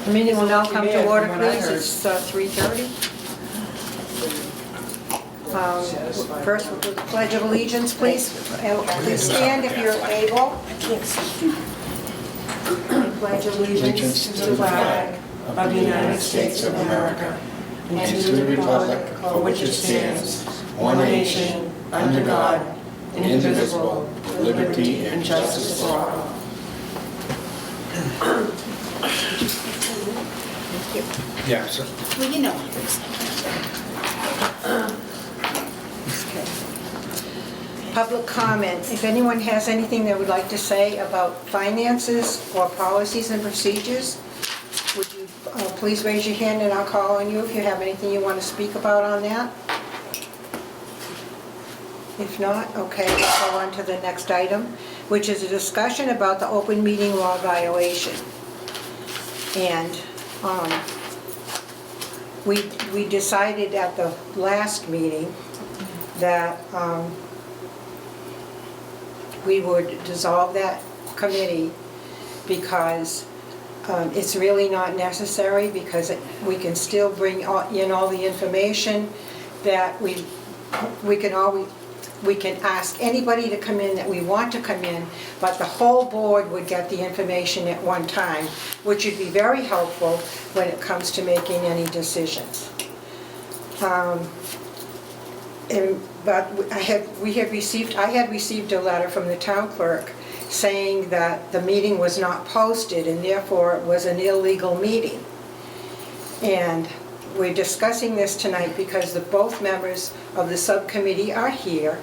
The meeting will now come to order, please. It's 3:30. First, we'll do the Pledge of Allegiance, please. Please stand if you're able. Pledge allegiance to the flag of the United States of America and to the republic for which it stands, one nation, under God, indivisible, with liberty and justice for all. Yeah, so. Well, you know what it is. Public comment. If anyone has anything they would like to say about finances or policies and procedures, would you please raise your hand and I'll call on you if you have anything you want to speak about on that. If not, okay, we'll go on to the next item, which is a discussion about the open meeting law violation. And we decided at the last meeting that we would dissolve that committee because it's really not necessary, because we can still bring in all the information that we can ask anybody to come in that we want to come in, but the whole board would get the information at one time, which would be very helpful when it comes to making any decisions. But I had received a letter from the town clerk saying that the meeting was not posted and therefore it was an illegal meeting. And we're discussing this tonight because both members of the subcommittee are here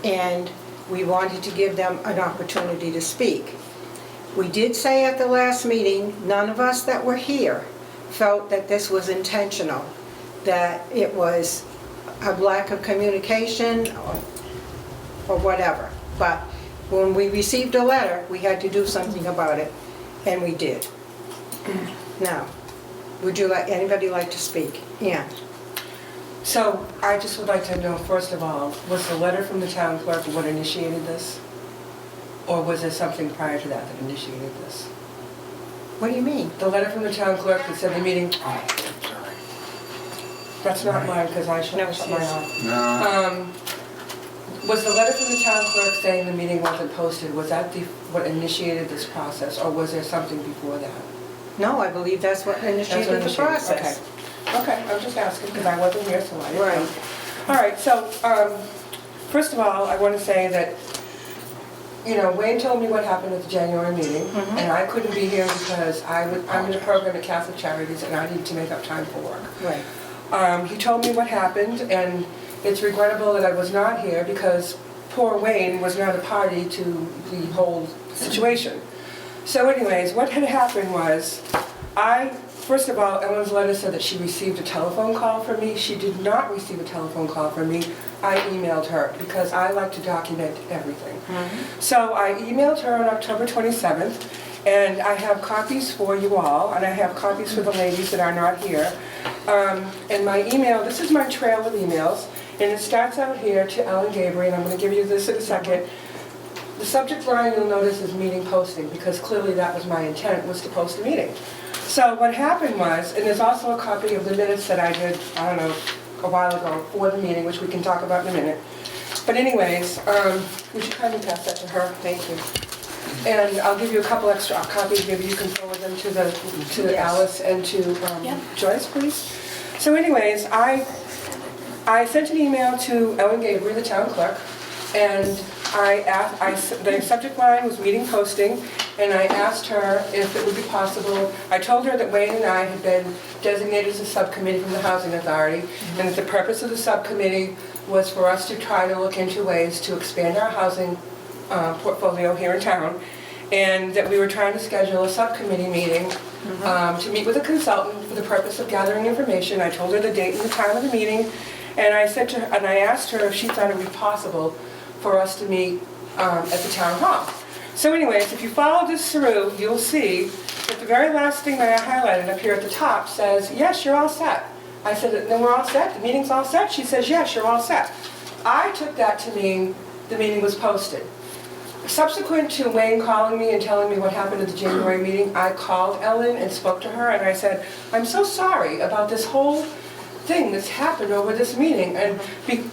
and we wanted to give them an opportunity to speak. We did say at the last meeting, none of us that were here felt that this was intentional, that it was a lack of communication or whatever. But when we received a letter, we had to do something about it, and we did. Now, would you like, anybody like to speak? Ann? So I just would like to know, first of all, was the letter from the town clerk what initiated this? Or was there something prior to that that initiated this? What do you mean? The letter from the town clerk that said the meeting, Oh, sorry. that's not mine because I shut No, mine off. No. Was the letter from the town clerk saying the meeting wasn't posted, was that what initiated this process, or was there something before that? No, I believe that's what initiated the process. Okay, I'm just asking because I wasn't here, so I didn't know. Right. All right, so first of all, I want to say that, you know, Wayne told me what happened at the January meeting, and I couldn't be here because I'm in a program at Catholic Charities and I need to make up time for work. Right. He told me what happened, and it's regrettable that I was not here because poor Wayne was not a party to the whole situation. So anyways, what had happened was, first of all, Ellen's letter said that she received a telephone call from me. She did not receive a telephone call from me. I emailed her because I like to document everything. So I emailed her on October 27th, and I have copies for you all, and I have copies for the ladies that are not here. And my email, this is my trail of emails, and it starts out here to Ellen Gabriel, and I'm going to give you this in a second. The subject line you'll notice is meeting posting, because clearly that was my intent, was to post a meeting. So what happened was, and there's also a copy of the minutes that I did, I don't know, a while ago for the meeting, which we can talk about in a minute. But anyways, would you kindly pass that to her? Thank you. And I'll give you a couple extra copies, maybe you can forward them to Yes. Alice and to Yeah. Joyce, please. So anyways, I sent an email to Ellen Gabriel, the town clerk, and the subject line was meeting posting, and I asked her if it would be possible. I told her that Wayne and I had been designated as a subcommittee from the Housing Authority, and that the purpose of the subcommittee was for us to try to look into ways to expand our housing portfolio here in town, and that we were trying to schedule a subcommittee meeting to meet with a consultant for the purpose of gathering information. I told her the date and the time of the meeting, and I said to her, and I asked her if she thought it would be possible for us to meet at the town hall. So anyways, if you follow this through, you'll see that the very last thing that I highlighted up here at the top says, yes, you're all set. I said, then we're all set? The meeting's all set? She says, yes, you're all set. I took that to mean the meeting was posted. Subsequent to Wayne calling me and telling me what happened at the January meeting, I called Ellen and spoke to her, and I said, I'm so sorry about this whole thing that's happened over this meeting. And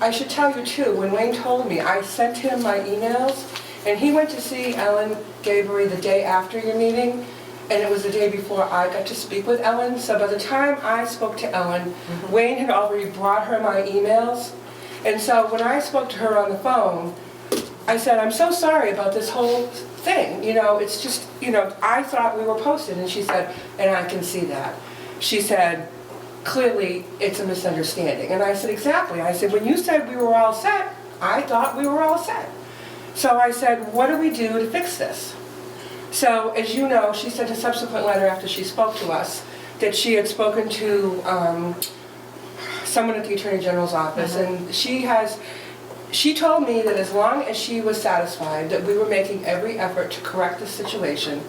I should tell you too, when Wayne told me, I sent him my emails, and he went to see Ellen Gabory the day after your meeting, and it was the day before I got to speak with Ellen. So by the time I spoke to Ellen, Wayne had already brought her my emails. And so when I spoke to her on the phone, I said, I'm so sorry about this whole thing. It's just, I thought we were posted. And she said, and I can see that. She said, clearly it's a misunderstanding. And I said, exactly. I said, when you said we were all set, I thought we were all set. So I said, what do we do to fix this? So as you know, she sent a subsequent letter after she spoke to us that she had spoken to someone at the Attorney General's office, and she told me that as long as she was satisfied that we were making every effort to correct the situation,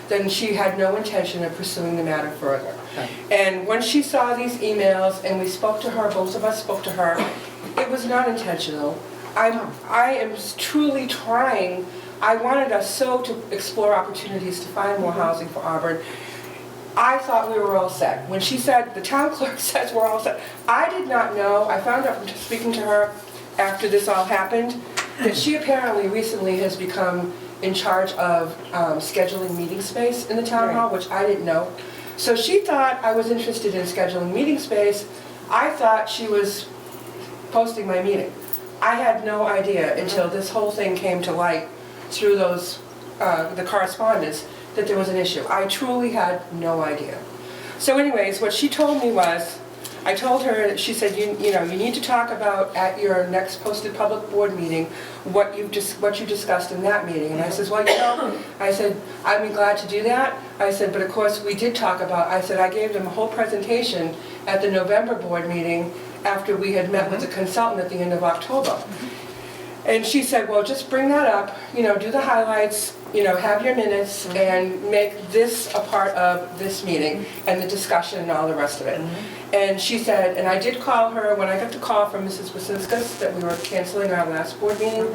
then she had no intention of pursuing the matter further. Right. And when she saw these emails and we spoke to her, both of us spoke to her, it was not intentional. I am truly trying. I wanted us so to explore opportunities to find more housing for Auburn. I thought we were all set. When she said, the town clerk says we're all set, I did not know. I found out from speaking to her after this all happened that she apparently recently has become in charge of scheduling meeting space in the town hall, which I didn't know. So she thought I was interested in scheduling meeting space. I thought she was posting my meeting. I had no idea until this whole thing came to light through the correspondence that there was an issue. I truly had no idea. So anyways, what she told me was, I told her, she said, you need to talk about at your next posted public board meeting what you discussed in that meeting. And I says, well, I said, I'd be glad to do that. I said, but of course we did talk about, I said, I gave them a whole presentation at the November board meeting after we had met with the consultant at the end of October. And she said, well, just bring that up, do the highlights, have your minutes, and make this a part of this meeting and the discussion and all the rest of it. And she said, and I did call her when I got the call from Mrs. Wasinskis that we were canceling our last board meeting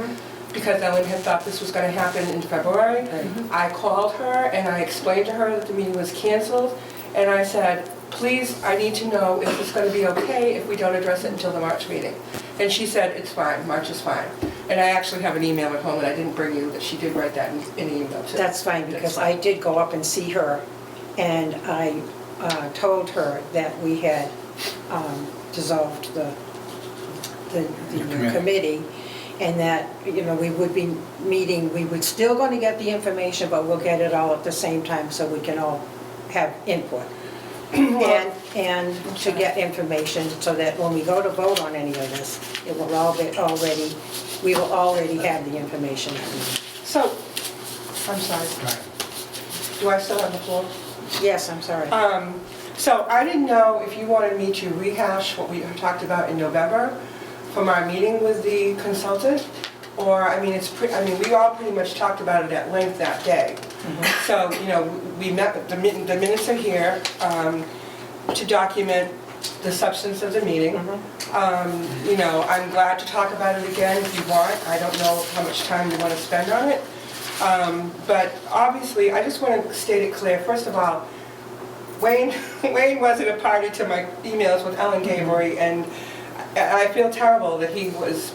because Ellen had thought this was going to happen in February. I called her and I explained to her that the meeting was canceled, and I said, please, I need to know if it's going to be okay if we don't address it until the March meeting. And she said, it's fine, March is fine. And I actually have an email at home that I didn't bring you, that she did write that in an email too. That's fine, because I did go up and see her, and I told her that we had dissolved the committee, and that, we would be meeting, we would still going to get the information, but we'll get it all at the same time so we can all have input. And to get information so that when we go to vote on any of this, it will all be already, we will already have the information that we need. So, I'm sorry. Do I still have the floor? Yes, I'm sorry. So I didn't know if you wanted me to rehash what we talked about in November from our meeting with the consultant, or, we all pretty much talked about it at length that day. So, we met, the minutes are here to document the substance of the meeting. I'm glad to talk about it again if you want. I don't know how much time you want to spend on it. But obviously, I just want to state it clear. First of all, Wayne wasn't a party to my emails with Ellen Gabory, and I feel terrible that he was,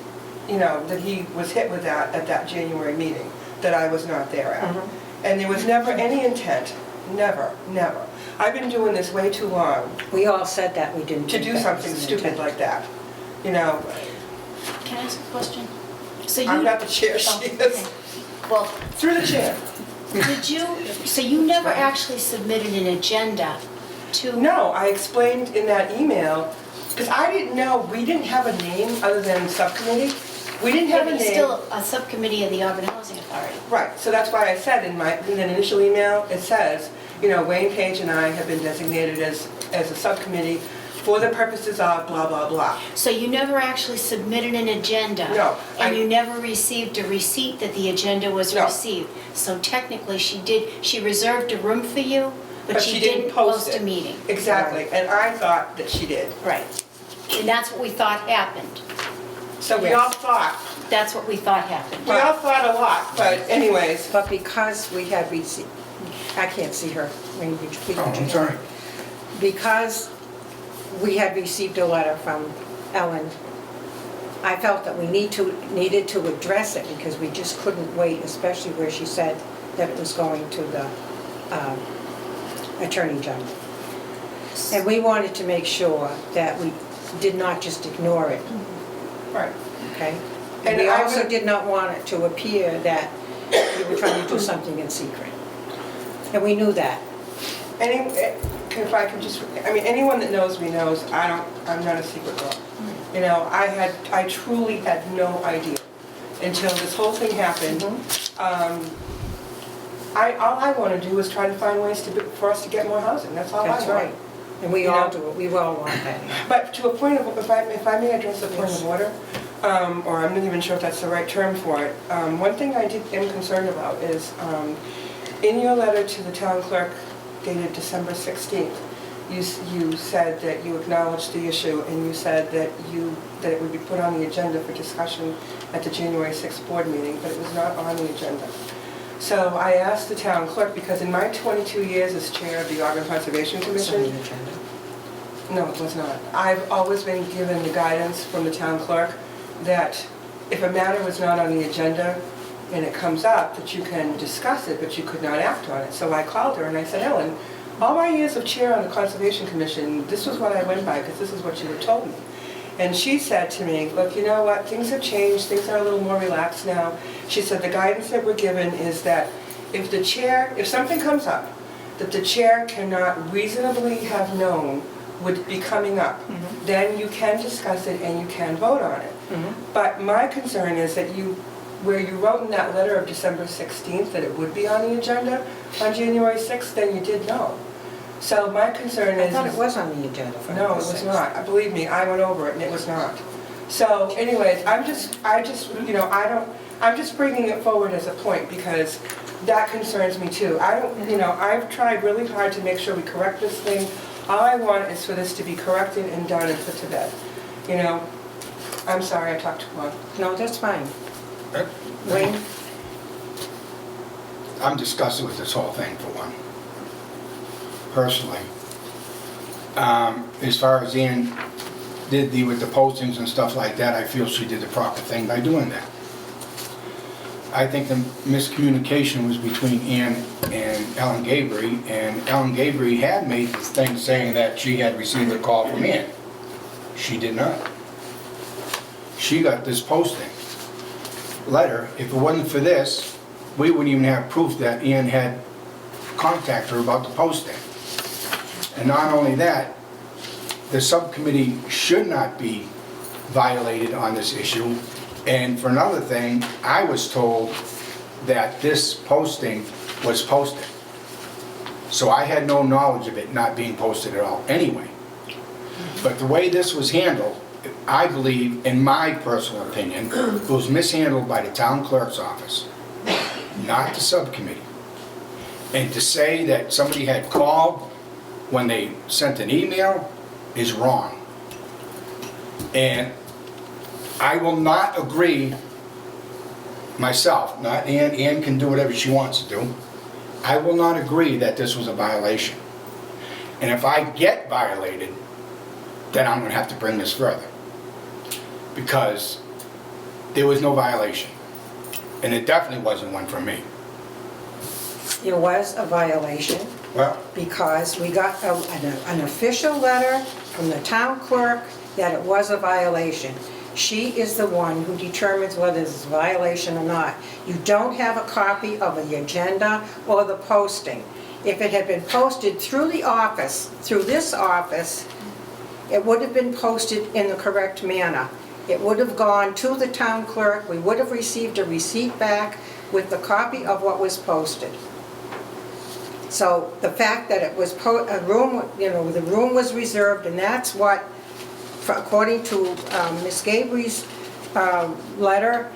that he was hit with that at that January meeting that I was not there at. And there was never any intent, never. I've been doing this way too long. We all said that we didn't to think do that something was an stupid intent. like that. Can I ask a question? So I'm not the chair, she is. Well, Through the chair. so you never actually submitted an agenda to? No, I explained in that email, because I didn't know, we didn't have a name other than subcommittee. We didn't have a But name. it's still a subcommittee of the Auburn Housing Authority. Right, so that's why I said in an initial email, it says, Wayne Page and I have been designated as a subcommittee for the purposes of blah, blah, blah. So you never actually submitted an agenda? No, And you never received a receipt that the agenda was No. received? So technically she reserved a room for you, but she didn't post a meeting? Exactly, and I thought that she did. Right. And that's what we thought happened. So we Yes. all thought, That's what we thought happened. we all thought a lot, but anyways, But because we had received, I can't see her. Maybe you please. Oh, I'm sorry. Because we had received a letter from Ellen, I felt that we needed to address it because we just couldn't wait, especially where she said that it was going to the Attorney General. And we wanted to make sure that we did not just ignore it, right. okay? And And we I also would- did not want it to appear that we were trying to do something in secret. And we knew that. If I could just, I mean, anyone that knows me knows I'm not a secret girl. You know, I truly had no idea until this whole thing happened. All I want to do is try to find ways for us to get more housing, that's all I want. That's right. And we You all know? do it, we all want that. But to a point of, if I may address a point of order, or I'm not even sure if that's the right term for it, one thing I am concerned about is, in your letter to the town clerk dated December 16th, you said that you acknowledged the issue and you said that it would be put on the agenda for discussion at the January 6th board meeting, but it was not on the agenda. So I asked the town clerk, because in my 22 years as chair of the Auburn Conservation It's on the Commission, agenda. no, it was not. I've always been given the guidance from the town clerk that if a matter was not on the agenda and it comes up, that you can discuss it, but you could not act on it. So I called her and I said, Ellen, all my years of chair on the Conservation Commission, this was what I went by, because this is what you had told me. And she said to me, look, you know what, things have changed, things are a little more relaxed now. She said the guidance that we're given is that if something comes up that the chair cannot reasonably have known would be coming up, then you can discuss it and you can vote on it. But my concern is that where you wrote in that letter of December 16th that it would be on the agenda on January 6th, then you did know. So my concern I is... thought it was on the agenda for No, it the was 6th. not. Believe me, I went over it and it was not. So anyways, I'm just bringing it forward as a point because that concerns me too. I've tried really hard to make sure we correct this thing. All I want is for this to be corrected and done and put to bed. You know, I'm sorry I talked too long. No, that's fine. Wayne? I'm disgusted with this whole thing, for one. Personally. As far as Ann did with the postings and stuff like that, I feel she did the proper thing by doing that. I think the miscommunication was between Ann and Ellen Gabry, and Ellen Gabry had made this thing saying that she had received a call from Ann. She did not. She got this posting letter. If it wasn't for this, we wouldn't even have proof that Ann had contacted her about the posting. And not only that, the subcommittee should not be violated on this issue. And for another thing, I was told that this posting was posted. So I had no knowledge of it not being posted at all anyway. But the way this was handled, I believe, in my personal opinion, it was mishandled by the town clerk's office, not the subcommittee. And to say that somebody had called when they sent an email is wrong. And I will not agree myself, not Ann. Ann can do whatever she wants to do. I will not agree that this was a violation. And if I get violated, then I'm going to have to bring this further. Because there was no violation. And it definitely wasn't one from me. It was a violation Well, because we got an official letter from the town clerk that it was a violation. She is the one who determines whether it's a violation or not. You don't have a copy of the agenda or the posting. If it had been posted through the office, through this office, it would have been posted in the correct manner. It would have gone to the town clerk, we would have received a receipt back with the copy of what was posted. So the fact that it was the room was reserved, and that's what, according to Ms. Gabry's letter,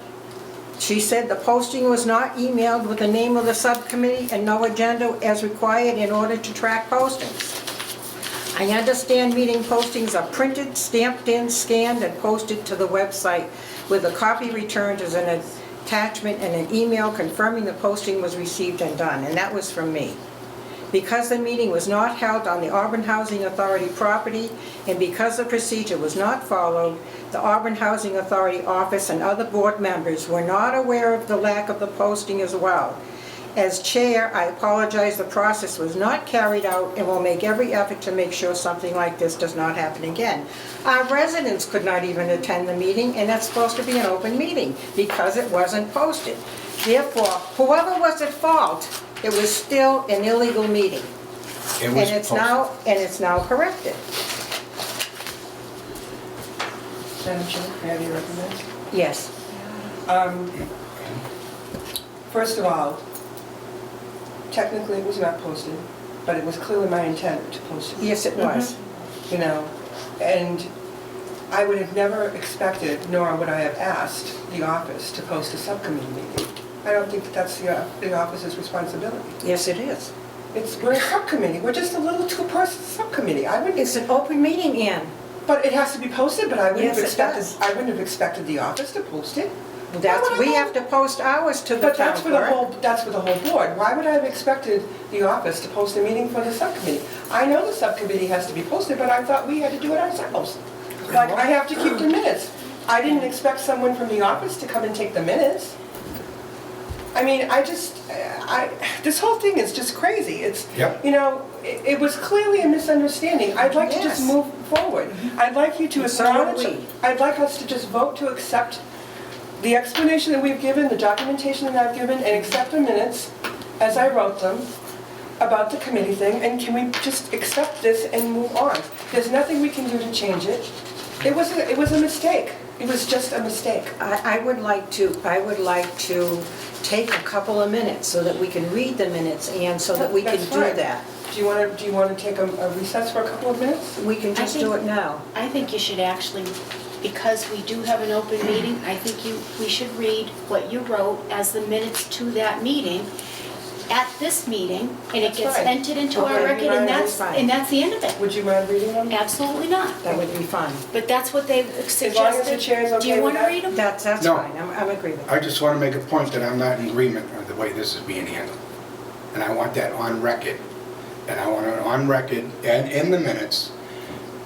she said the posting was not emailed with the name of the subcommittee and no agenda as required in order to track postings. I understand meeting postings are printed, stamped in, scanned, and posted to the website, with a copy returned as an attachment and an email confirming the posting was received and done, and that was from me. Because the meeting was not held on the Auburn Housing Authority property, and because the procedure was not followed, the Auburn Housing Authority office and other board members were not aware of the lack of the posting as well. As chair, I apologize the process was not carried out and will make every effort to make sure something like this does not happen again. Our residents could not even attend the meeting, and that's supposed to be an open meeting because it wasn't posted. Therefore, whoever was at fault, it was still an illegal meeting. It was And it's now corrected. Madam Chair, may I be recognized? Yes. First of all, technically it was not posted, but it was clearly my intent to post it. Yes, it was. You know, and I would have never expected, nor would I have asked the office to post a subcommittee meeting. I don't think that that's the office's responsibility. Yes, it is. We're a subcommittee, we're just a little two-person subcommittee. It's an open meeting, Ann. But it has to be posted, but I wouldn't have Yes, it does. expected the office to post it. We have to post ours to the But town that's for the clerk. that's for the whole board. Why would I have expected the office to post a meeting for the subcommittee? I know the subcommittee has to be posted, but I thought we had to do it ourselves. Like, I have to keep the minutes. I didn't expect someone from the office to come and take the minutes. I mean, this whole thing is just crazy. It's, Yep. you know, it was clearly a misunderstanding. I'd like to just Yes. move forward. I'd like you to And so would acknowledge, we. I'd like us to just vote to accept the explanation that we've given, the documentation that I've given, and accept the minutes as I wrote them about the committee thing, and can we just accept this and move on? There's nothing we can do to change it. It was a mistake. It was just a mistake. I would like to take a couple of minutes so that we can read the minutes, and so that we can That's do fine. that. Do you want to take a recess for a couple of minutes? We can just do it now. I think you should actually, because we do have an open meeting, I think we should read what you wrote as the minutes to that meeting at this meeting, and it That's gets fine. entered into our Okay, record, fine, and that's fine. that's the end of it. Would you mind reading them? Absolutely not. That would be fine. But that's what they've suggested. long as the chair is Do okay you with want to that? read them? That's No. fine, I'm agreeing. I just want to make a point that I'm not in agreement with the way this is being handled. And I want that on record. And I want it on record and in the minutes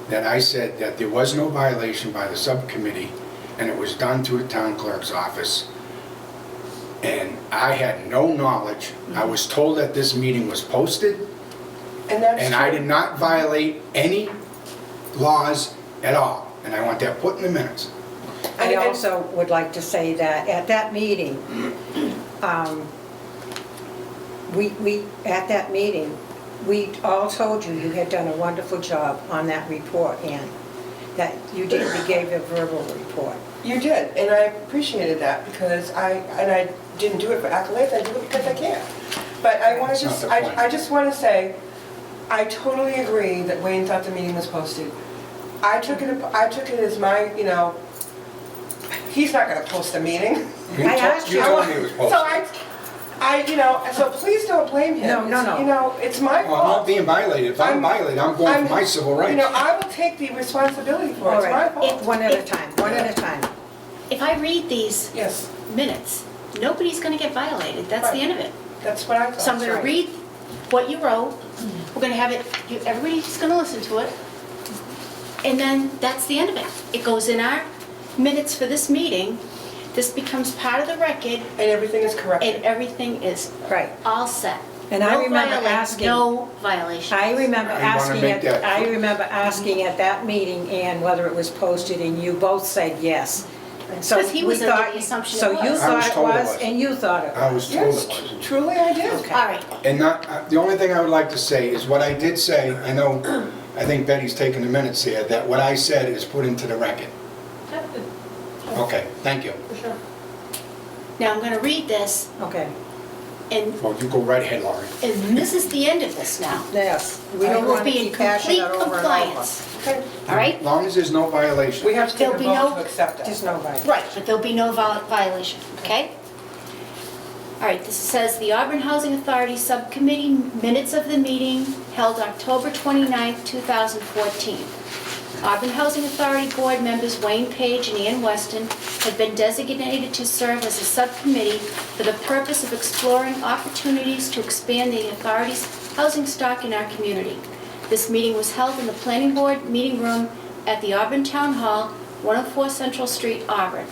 that I said that there was no violation by the subcommittee, and it was done through the town clerk's office. And I had no knowledge. I was told that this meeting was posted, And that's and I true. did not violate any laws at all. And I want that put in the minutes. I And- also would like to say that at that meeting, we all told you you had done a wonderful job on that report, Ann. That you did, we gave a verbal report. You did, and I appreciated that because I didn't do it for accolades, I did it because I can. But I want That's to not just, the point. I just want to say, I totally agree that Wayne thought the meeting was posted. I took it as my, you know, he's not going to post a meeting. I asked You you. told me it was So posted. you know, so please don't blame him. No, no, It's, no. You know, it's my Well, I'm not fault. being violated. If I'm violated, I'm going for my civil You know, rights. I will take the responsibility for it, All it's my right, fault. one at a time, one at a time. If I read these Yes, minutes, nobody's going to get violated. That's the end of it. that's what I thought. So I'm going to right. read what you wrote. We're going to have it, everybody's going to listen to it. And then that's the end of it. It goes in our minutes for this meeting. This becomes part of the record, And everything is corrected. and everything is Right. all set. And I No remember viola- asking- No violations. I remember I wanna asking, make that- I remember asking at that meeting, Ann, whether it was posted, and you both said yes. So Because he we was under thought- the assumption So it you was. I was thought it told it was, was. and you thought it I was. was told Yes, it was. truly I did. Okay. All right. And the only thing I would like to say is what I did say, I know, I think Betty's taking the minutes here, that what I said is put into the record. Okay, thank you. For sure. Now I'm going to read this, Okay, and Well, you go right ahead, Laurie. this is the end of this now. yes, we I don't will want to be in keep hashing complete it over and over. compliance. Okay. All right? As long as there's no violation. We have to take a There'll be no- vote to accept that. There's no violation. Right, but there'll be no violation, okay? All right, this says the Auburn Housing Authority Subcommittee minutes of the meeting held October 29th, 2014. Auburn Housing Authority Board members Wayne Page and Ann Weston have been designated to serve as a subcommittee for the purpose of exploring opportunities to expand the authority's housing stock in our community. This meeting was held in the Planning Board meeting room at the Auburn Town Hall, 104 Central Street, Auburn.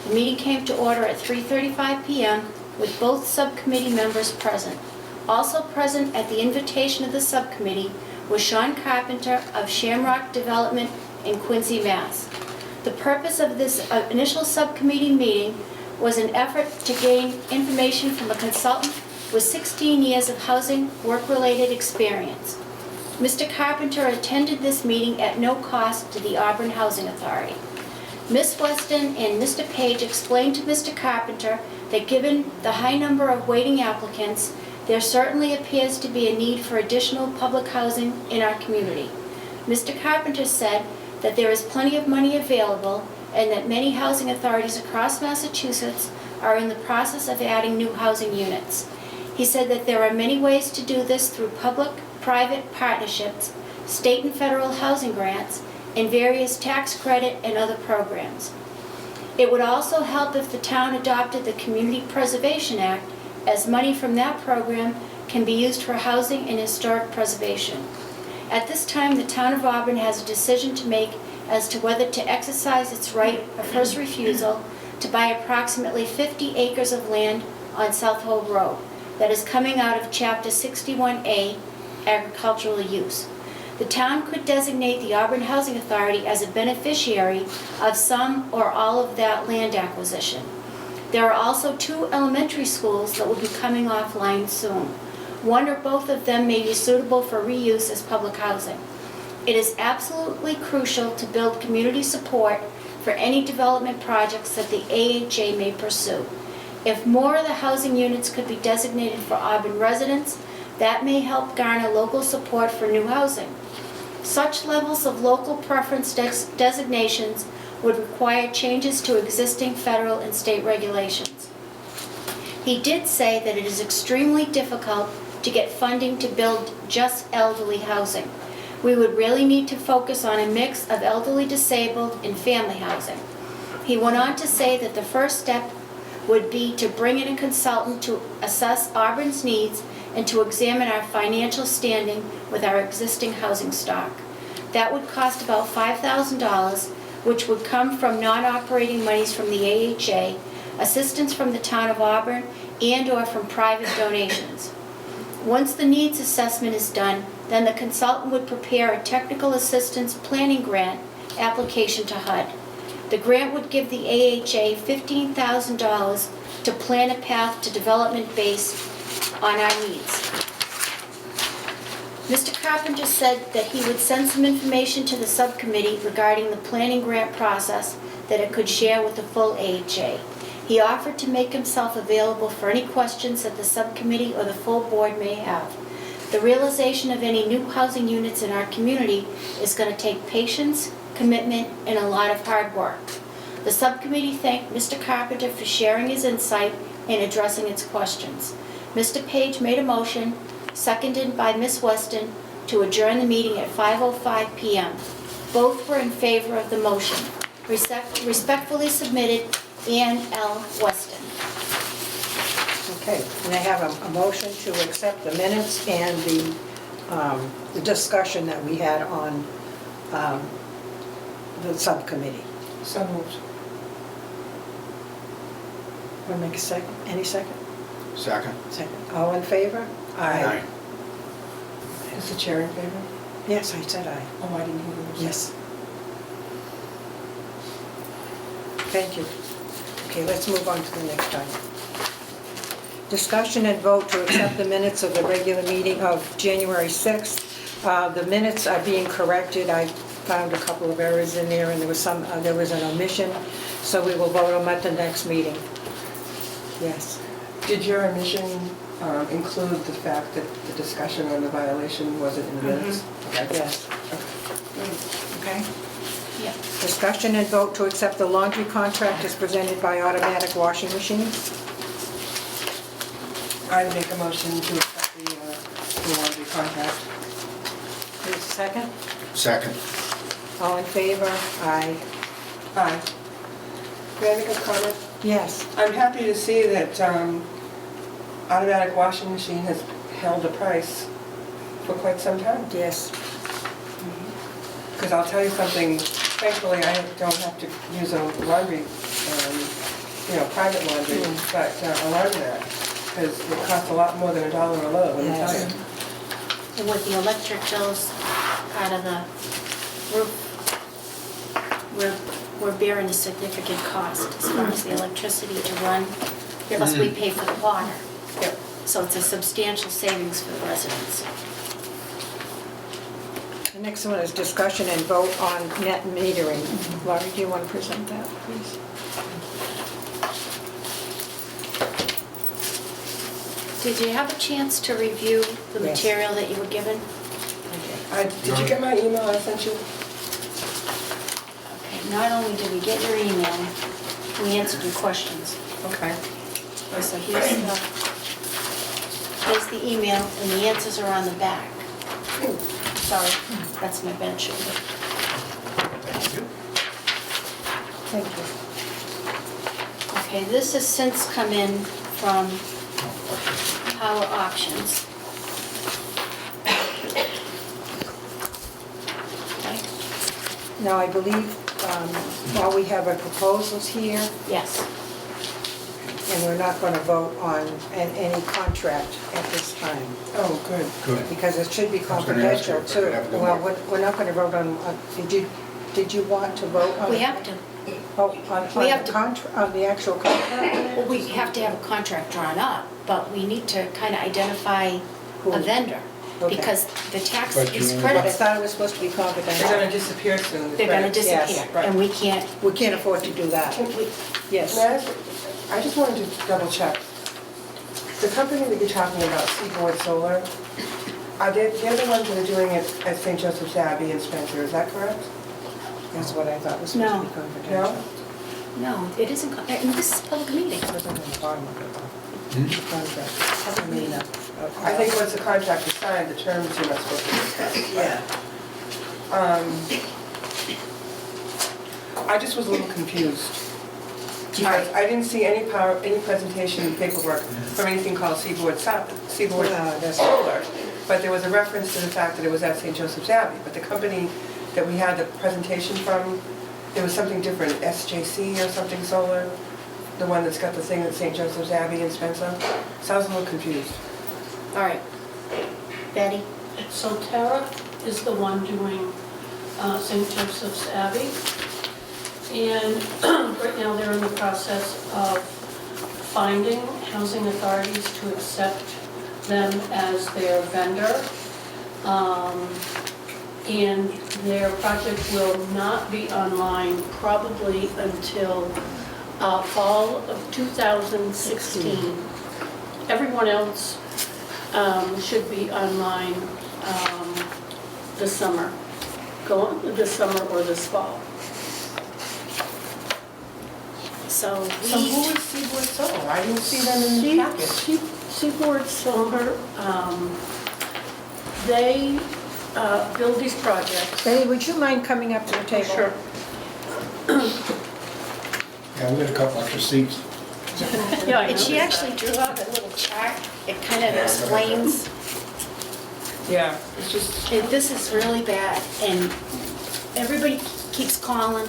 The meeting came to order at 3:35 p.m. with both subcommittee members present. Also present at the invitation of the subcommittee was Sean Carpenter of Shamrock Development in Quincy, Mass. The purpose of this initial subcommittee meeting was an effort to gain information from a consultant with 16 years of housing work-related experience. Mr. Carpenter attended this meeting at no cost to the Auburn Housing Authority. Ms. Weston and Mr. Page explained to Mr. Carpenter that given the high number of waiting applicants, there certainly appears to be a need for additional public housing in our community. Mr. Carpenter said that there is plenty of money available and that many housing authorities across Massachusetts are in the process of adding new housing units. He said that there are many ways to do this through public-private partnerships, state and federal housing grants, and various tax credit and other programs. It would also help if the town adopted the Community Preservation Act, as money from that program can be used for housing and historic preservation. At this time, the town of Auburn has a decision to make as to whether to exercise its right of first refusal to buy approximately 50 acres of land on South Hole Road that is coming out of Chapter 61A, agricultural use. The town could designate the Auburn Housing Authority as a beneficiary of some or all of that land acquisition. There are also 2 elementary schools that will be coming offline soon. One or both of them may be suitable for reuse as public housing. It is absolutely crucial to build community support for any development projects that the AHA may pursue. If more of the housing units could be designated for Auburn residents, that may help garner local support for new housing. Such levels of local preference designations would require changes to existing federal and state regulations. He did say that it is extremely difficult to get funding to build just elderly housing. We would really need to focus on a mix of elderly disabled and family housing. He went on to say that the first step would be to bring in a consultant to assess Auburn's needs and to examine our financial standing with our existing housing stock. That would cost about $5,000, which would come from non-operating monies from the AHA, assistance from the town of Auburn, and/or from private donations. Once the needs assessment is done, then the consultant would prepare a technical assistance planning grant application to HUD. The grant would give the AHA $15,000 to plan a path to development based on our needs. Mr. Carpenter said that he would send some information to the subcommittee regarding the planning grant process that it could share with the full AHA. He offered to make himself available for any questions that the subcommittee or the full board may have. The realization of any new housing units in our community is going to take patience, commitment, and a lot of hard work. The subcommittee thanked Mr. Carpenter for sharing his insight and addressing its questions. Mr. Page made a motion, seconded by Ms. Weston, to adjourn the meeting at 5:05 p.m. Both were in favor of the motion. Respectfully submitted, Ann L. Weston. Okay, and I have a motion to accept the minutes and the discussion that we had on the subcommittee. So moved. Want to make a second? Any second? Second. Second. All in favor? Aye. Is the chair in favor? Yes, I said aye. Oh, I didn't hear you. Yes. Thank you. Okay, let's move on to the next item. Discussion and vote to accept the minutes of the regular meeting of January 6th. The minutes are being corrected. I found a couple of errors in there, and there was an omission, so we will vote on them at the next meeting. Yes. Did your omission include the fact that the discussion on the violation wasn't in the minutes? Okay. Yes. Okay. Yeah. Discussion and vote to accept the laundry contract as presented by Automatic Washing Machines. I would make a motion to accept the laundry contract. Please, second. Second. All in favor? Aye. Aye. May I make a comment? Yes. I'm happy to see that automatic washing machine has held a price for quite some time. Yes. Because I'll tell you something, thankfully I don't have to use a laundry, private laundry, but a laundromat, because it costs a lot more than $1 a load, let me tell Yes. you. And with the electric bills out of the roof, we're bearing a significant cost as far as the electricity to run, plus we pay for the water. Yep. So it's a substantial savings for the residents. The next one is discussion and vote on net metering. Laurie, do you want to present that, please? Did you have a chance to review the Yes. material that you were given? Did you get my email I sent you? Okay, not only did we get your email, we answered your questions. Okay. So here's the email, and the answers are on the back. Sorry, that's my bed shoulder. Thank you. Okay, this has since come in from Power Options. Okay. Now, I believe, while we have our proposals here, Yes. and we're not going to vote on any contract at this time, Oh, good. Good. because it should be I was gonna ask you confidential if I too. could have the Well, one. we're not going to vote on, did you want to vote on? We have to. Oh, on We have the to. contract, on the actual contract? Well, we have to have a contract drawn up, but we need to kind of identify Who? a vendor, Okay. because the tax But is you- But I critical. thought it was supposed to be They're gonna confidential. disappear soon. the They're gonna credits. Yes, disappear, right. and we can't, We can't afford to do that. Yes. May I ask- I just wanted to double check. The company that you're talking about, Seaboard Solar, they're the ones that are doing it at St. Joseph's Abbey in Spencer, is that correct? That's what I thought was supposed to be No. confidential. no, it isn't, and this is a public meeting. It wasn't on the bottom of it, though. Hmm? The contract. I mean, I think once the contract is signed, the terms you're not supposed to discuss. Yeah. I just was a little confused. I didn't see any presentation paperwork from anything called Seaboard No, that's- Solar, but there was a reference to the fact that it was at St. Joseph's Abbey. But the company that we had the presentation from, there was something different, SJC or something Solar, the one that's got the thing at St. Joseph's Abbey in Spencer. So I was a little confused. All right. Betty? So Tara is the one doing St. Joseph's Abbey. And right now they're in the process of finding housing authorities to accept them as their vendor. And their project will not be online probably until fall of 2016. Everyone else should be online this summer, this summer or this fall. So So who we, is Seaboard Solar? I didn't see them in the package. Seaboard Solar, they build these projects. Betty, would you mind coming up to the table? Sure. Yeah, we got a couple extra seats. Yeah, I and she know. actually drew out a little chart. It kind of explains, Yeah, it's just, this is really bad, and everybody keeps calling,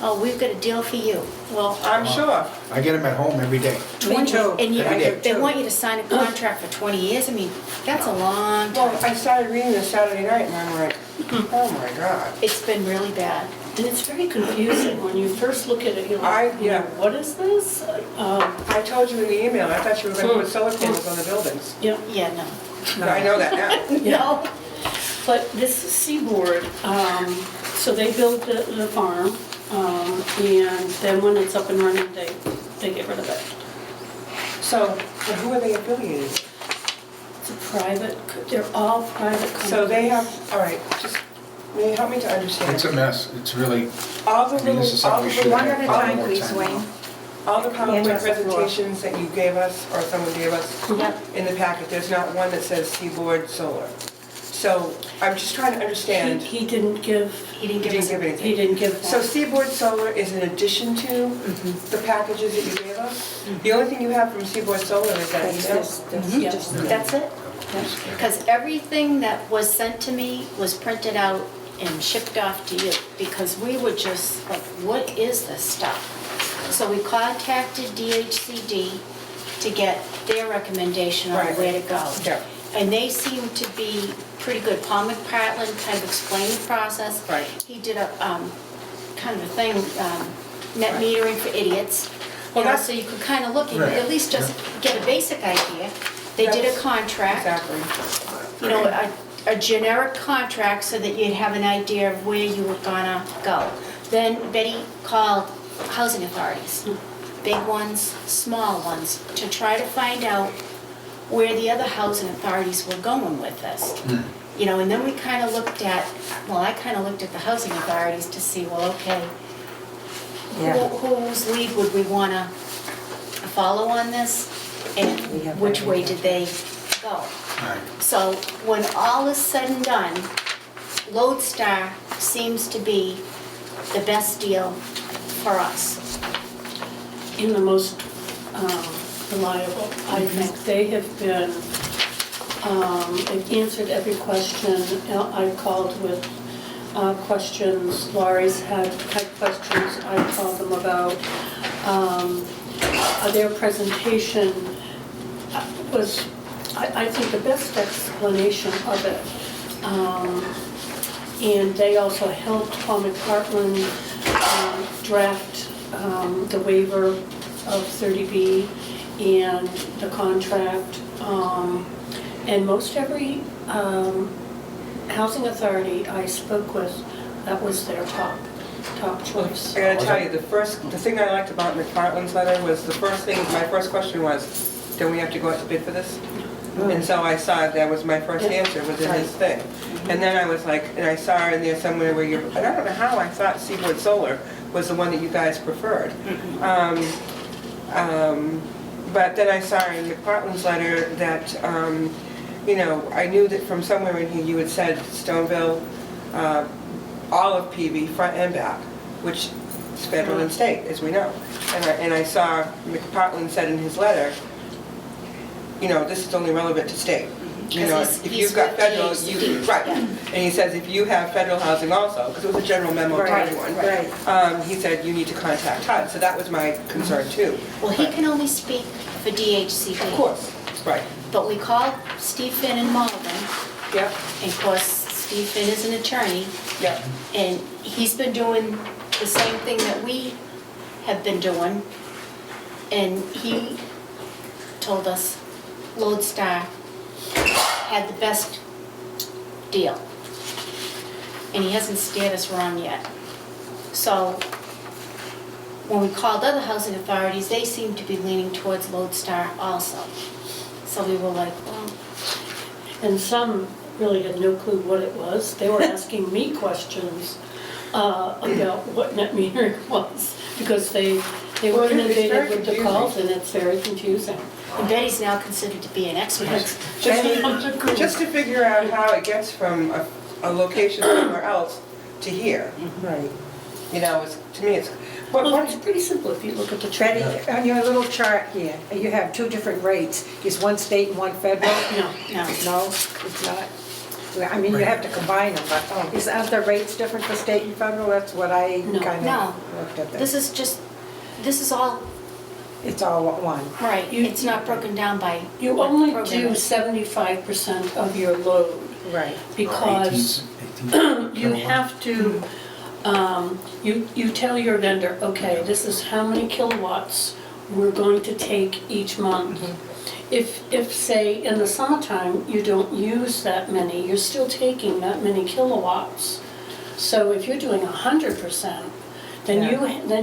oh, we've got a deal for you. Well, I'm sure. I get them at home every day. Me too. And Every day. they want you to sign a contract for 20 years. I mean, that's a long Well, time. I started reading this Saturday night and I'm like, oh my God. It's been really bad. And it's very confusing when you first look at it, you're I- like, yeah. what is this? I told you in the email, I thought you were going to put solar panels on the buildings. Yeah, Yeah, no. I know that now. No. but this is Seaboard, so they build the farm, and then when it's up and running, they get rid of it. So, but who are they affiliated with? It's a private, they're all private companies. So they have, all right, just, may you help me to understand? It's a mess. It's really, All the I mean, this is little, all something we the should little, One have. at a all time, more please, time Wayne. on. all the Hand PowerPoint us the floor. presentations that you gave us, or someone gave us Yep. in the packet, there's not one that says Seaboard Solar. So I'm just trying to understand. He didn't give, He didn't He give us. didn't give anything. he didn't give So that. Seaboard Solar is in addition to the packages that you gave us? The only thing you have from Seaboard Solar is that That's email? just, that's Yeah. just. That's it. Because everything that was sent to me was printed out and shipped off to you, because we were just like, what is this stuff? So we contacted DHCD to get their recommendation on Right. where to go. Yeah. And they seem to be pretty good. Paul McPartland kind of explained the process. Right. He did a kind of a thing, net metering for idiots. Well, You know, that's- so you could kind of look and Right. at least just get a basic idea. They did a That's- contract. Exactly. You know, a generic contract so that you'd have an idea of where you were gonna go. Then Betty called housing authorities, big ones, small ones, to try to find out where the other housing authorities were going with this. You know, and then we kind of looked at, well, I kind of looked at the housing authorities to see, well, okay, whose lead would we wanna follow on this? We And have which that way in did they go? Right. So when all is said and done, Lodestar seems to be the best deal for us. In the most reliable. I think they have been, they've answered every question. I called with questions, Laurie's had questions I called them about. Their presentation was, I think, the best explanation of it. And they also helped Paul McPartland draft the waiver of 30B and the contract. And most every housing authority I spoke with, that was their top choice. I gotta tell you, the thing I liked about McPartland's letter was my first question was, do we have to go out to bid for this? And so I saw that was my first Yeah. answer, was in his thing. And then I was like, and I saw in there somewhere where and I don't know how I thought Seaboard Solar was the one that you guys preferred. But then I saw in McPartland's letter that, you know, I knew that from somewhere in here you had said Stoneville, all of PV, front and back, which is federal and state, as we know. And I saw McPartland said in his letter, you know, this is only relevant to state. You know, Because if he's you've got with federal, DHCD. right. Yeah. And he says if you have federal housing also, because it was a general memo to Right, everyone. right. He said you need to contact HUD, so that was my concern too. Well, he can only speak for DHCD. Of course, right, But we called Steve Finn in Malden, yep, and of course, Steve Finn is an attorney, yep. and he's been doing the same thing that we have been doing. And he told us Lodestar had the best deal. And he hasn't steered us wrong yet. So when we called other housing authorities, they seemed to be leaning towards Lodestar also. So we were like, well, And some really had no clue what it was. They were asking me questions about what net metering was, because they Well, were it is inundated very with the confusing. calls, and it's very confusing. and Betty's now considered to be an expert. Just to figure out how it gets from a location somewhere else to here, Right. you know, to me it's, Well, it's pretty simple if you look at the chart. Betty, on your little chart here, you have two different rates. Is one state and one federal? No. No. No, it's not. Well, I mean, you have to combine them, but aren't the rates different for state and federal? That's what I No. kind No. of looked at This this. is just, this is all, It's all one. right, You- it's not broken down by You what only program do it is. 75% of your load, Right. because 18 you kilowatt. have to, you tell your vendor, okay, this is how many kilowatts we're going to take each month. If, say, in the summertime, you don't use that many, you're still taking that many kilowatts. So if you're doing 100%, then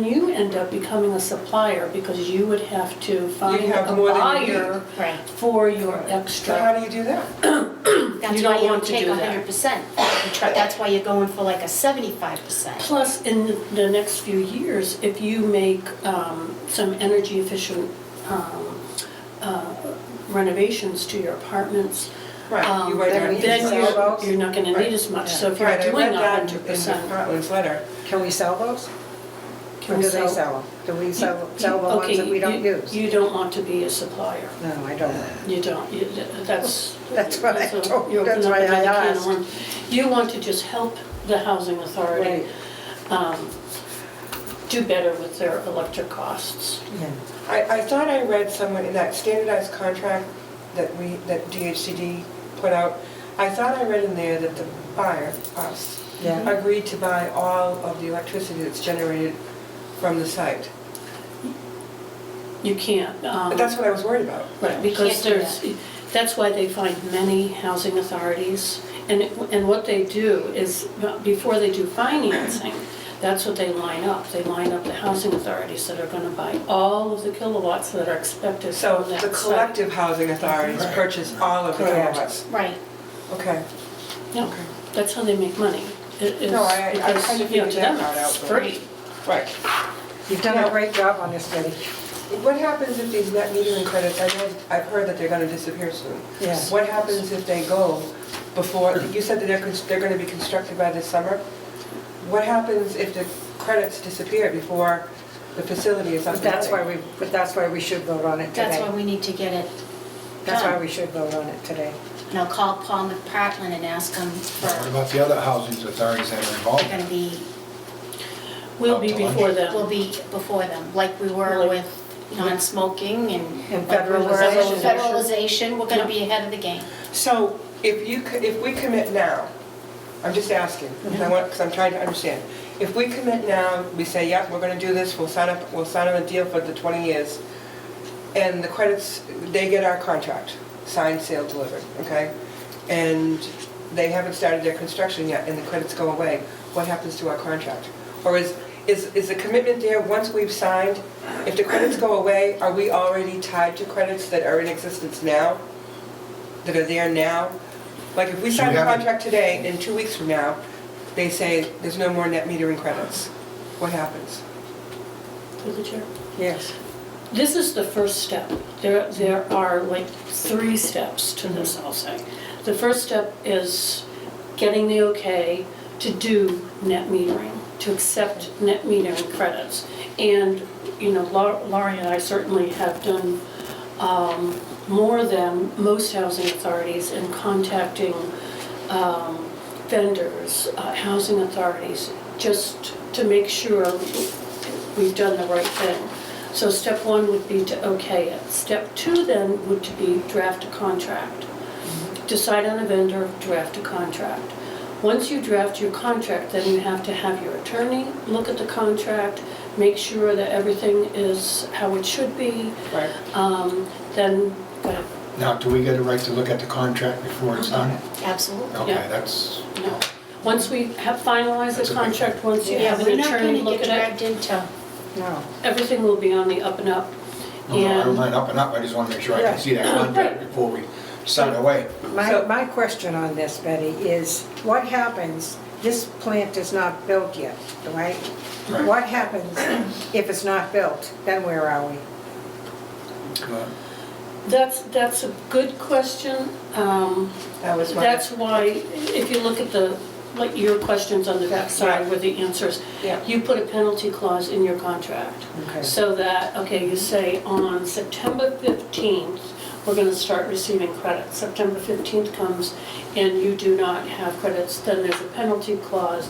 you end up becoming a supplier, because you would have to find have a more than you buyer Right. for your So how extra. do you do that? That's You why don't you want don't to take do that. 100%. That's why you're going for like a 75%. Plus, in the next few years, if you make some energy efficient renovations to your apartments, Right, you might then not we need can as sell much. those. you're not gonna need as much, so if you're Right, I doing read that in 100%. Heartland's letter. Can we sell those? Can Or we do they sell them? Do we sell the ones that we don't use? You don't want to be a supplier. No, I don't. You don't, that's. That's what I so told- you're that's opening up why I another can of asked. worms. You want to just help the housing authority do better with their electric costs. Yeah. I thought I read somewhere in that standardized contract that DHCD put out, I thought I read in there that the buyer, us, Yeah. agreed to buy all of the electricity that's generated from the site. You can't. But that's what I was worried about. Right, because Can't do there's, that's why they find many housing authorities, and what they do is, before they do financing, that's what they line up. They line up the housing authorities that are gonna buy all of the kilowatts that are expected So from that the site. collective housing authorities Right. purchase all of the Correct. kilowatts. Right. Okay. Yeah, that's how they make money. It is No, I because, kind of you know, figured to that them, part out, it's but- free. Right. You've done a great job on this, Betty. What happens if these net metering credits, I've heard that they're gonna disappear soon. Yes. What happens if they go before, you said that they're gonna be constructed by this summer? What happens if the credits disappear before the facility is up and running? But that's why we should vote on it That's why today. we need to get it That's why done. we should vote on it today. And I'll call Paul McPartlin and ask him What for, about the other housing authorities that are involved? gonna be, We'll be before them. will be before them, like we were Like- with non-smoking and. And like we were with federalization. Federalization, we're gonna be ahead of the game. So if we commit now, I'm just asking, because I'm trying to understand. If we commit now, we say, yeah, we're gonna do this, we'll sign on a deal for the 20 years, and the credits, they get our contract, signed, sealed, delivered, okay? And they haven't started their construction yet, and the credits go away, what happens to our contract? Or is the commitment there, once we've signed, if the credits go away, are we already tied to credits that are in existence now? That are there now? Like if we So sign we the haven't- contract today, and 2 weeks from now, they say there's no more net metering credits, what happens? Through the chair. Yes. This is the first step. There are like 3 steps to this, I'll say. The first step is getting the okay to do net metering, to accept net metering credits. And, you know, Laurie and I certainly have done more than most housing authorities in contacting vendors, housing authorities, just to make sure we've done the right thing. So step 1 would be to okay it. Step 2 then would to be draft a contract. Decide on a vendor, draft a contract. Once you draft your contract, then you have to have your attorney look at the contract, make sure that everything is how it should be. Right. Then, go ahead. Now, do we get a right to look at the contract before it's done? Absolutely. Okay, Yeah. that's, No. Once we have finalized That's the a big contract, once you Yeah, have we're an not attorney gonna look get at it, dragged into, No. everything will be on the up and up. no, I don't And mind up and up, I just want to make sure I Yeah. can see that contract before we sign away. My question on this, Betty, is what happens, this plant is not built yet, right? Right. What happens if it's not built? Then where are we? that's a good question. That was my. That's why, if you look at the, like your questions on the back side with the answers, Yeah. you put a penalty clause in your contract. Okay. So that, okay, you say on September 15th, we're gonna start receiving credits. September 15th comes and you do not have credits, then there's a penalty clause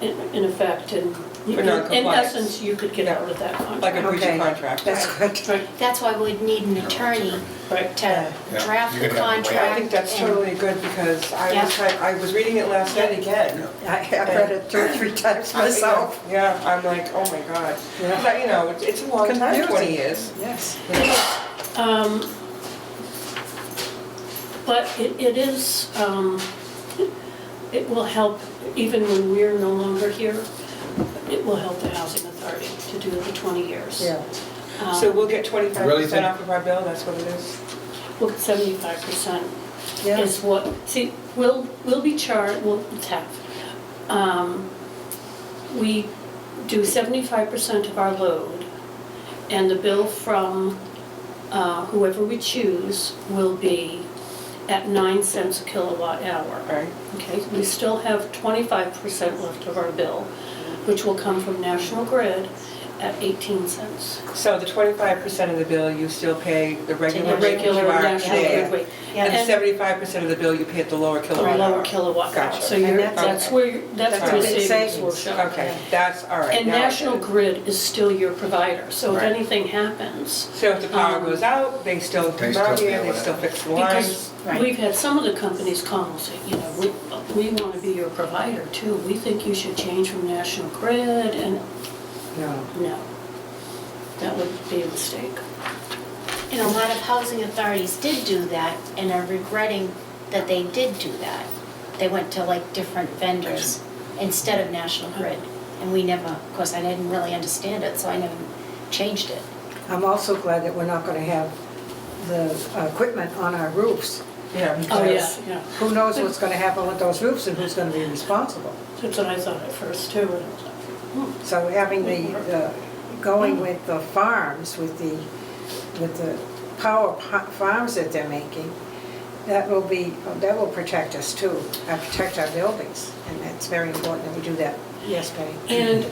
in effect, and For in non-compliance. essence, you could get out of that contract. Like a breach of Okay. contract. That's good. Right, that's why we'd need an attorney right. to Yeah, draft you're the gonna have to wait. contract. I think that's and- totally good because Yeah. I was reading it last night again. I've read it 2 or 3 times myself. Yeah, I'm like, oh my God. Yeah. But, you know, it's a long time, 20 Confusing. years. Yes. But it is, it will help, even when we're no longer here, it will help the housing authority to do the 20 years. Yeah. So we'll get Really 25% think- off of our bill, that's what it is? Well, 75% Yeah. is what, see, we'll be charged, we'll tap. We do 75% of our load, and the bill from whoever we choose will be at 9 cents a kilowatt hour. Right. Okay, we still have 25% left of our bill, which will come from National Grid at 18 cents. So the 25% of the bill, you still pay the regular The regular kilowatt National rate, Grid rate. and And 75% of the bill you pay at the lower the kilowatt hour. lower kilowatt hour. Gotcha. So And you're, that's- that's where, that's That's where a the big savings will savings. show. Okay, that's all right. And now I get National it. Grid is still your provider, so if Right. anything happens, So if the power goes out, they still They come still out deal here, they with it. still fix the because lines. Right. we've had some of the companies call and say, you know, we want to be your provider too. We think you should change from National Grid, and no, that would be a mistake. And a lot of housing authorities did do that and are regretting that they did do that. They went to like different vendors instead of National Grid. And we never, of course, I didn't really understand it, so I never changed it. I'm also glad that we're not going to have the equipment on our roofs. Yeah, Oh, yeah, because yeah. who knows what's going to happen with those roofs and who's going to be responsible. That's what I thought at first too. And I was like, So having going with the farms, with the farms that they're making, that will protect us too, protect our buildings. And that's very important that we do that. Yes, Betty? And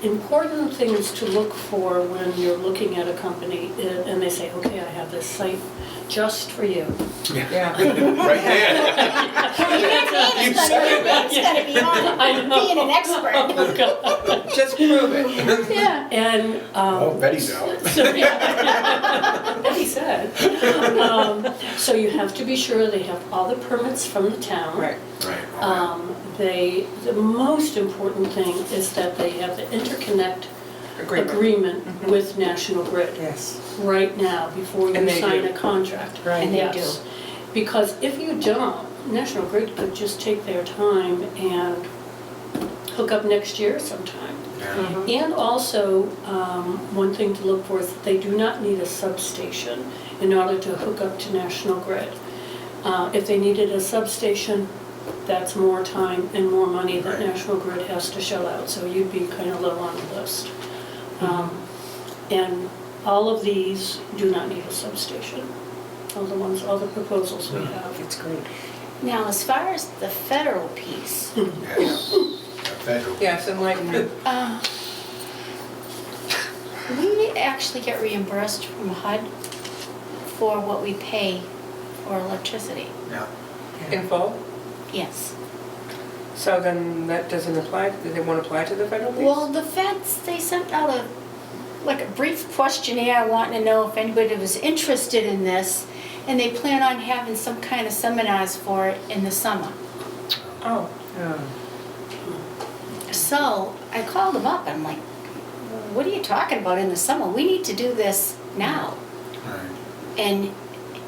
important things to look for when you're looking at a company, and they say, okay, I have this site just for you. yeah. Right there. It's gonna be on being an expert. Just prove it. Yeah. And, Oh, Betty's out. so, yeah. Betty said. So you have to be sure they have all the permits from the town. Right. Right. The most important thing is that they have the interconnect Agreement. agreement with National Grid Yes. right now before you And they sign do. a contract. Right. And they Yes. Because if you don't, National Grid could just take their time and hook up next year sometime. Yeah. And also, one thing to look for is that they do not need a substation in order to hook up to National Grid. If they needed a substation, that's more time and more money that Right. National Grid has to shell out, so you'd be kind of low on the list. And all of these do not need a substation, all the proposals we have. It's great. Now, as far as the federal piece, Yes. Federal. Yes, enlighten me. we actually get reimbursed from HUD for what we pay for electricity. Yeah. In full? Yes. So then that doesn't apply, do they want to apply to the federal piece? Well, the feds, they sent out a brief questionnaire wanting to know if anybody was interested in this, and they plan on having some kind of seminars for it in the summer. Oh, So I called him up, and I'm like, what are you talking about in the summer? We need to do this now. Right. And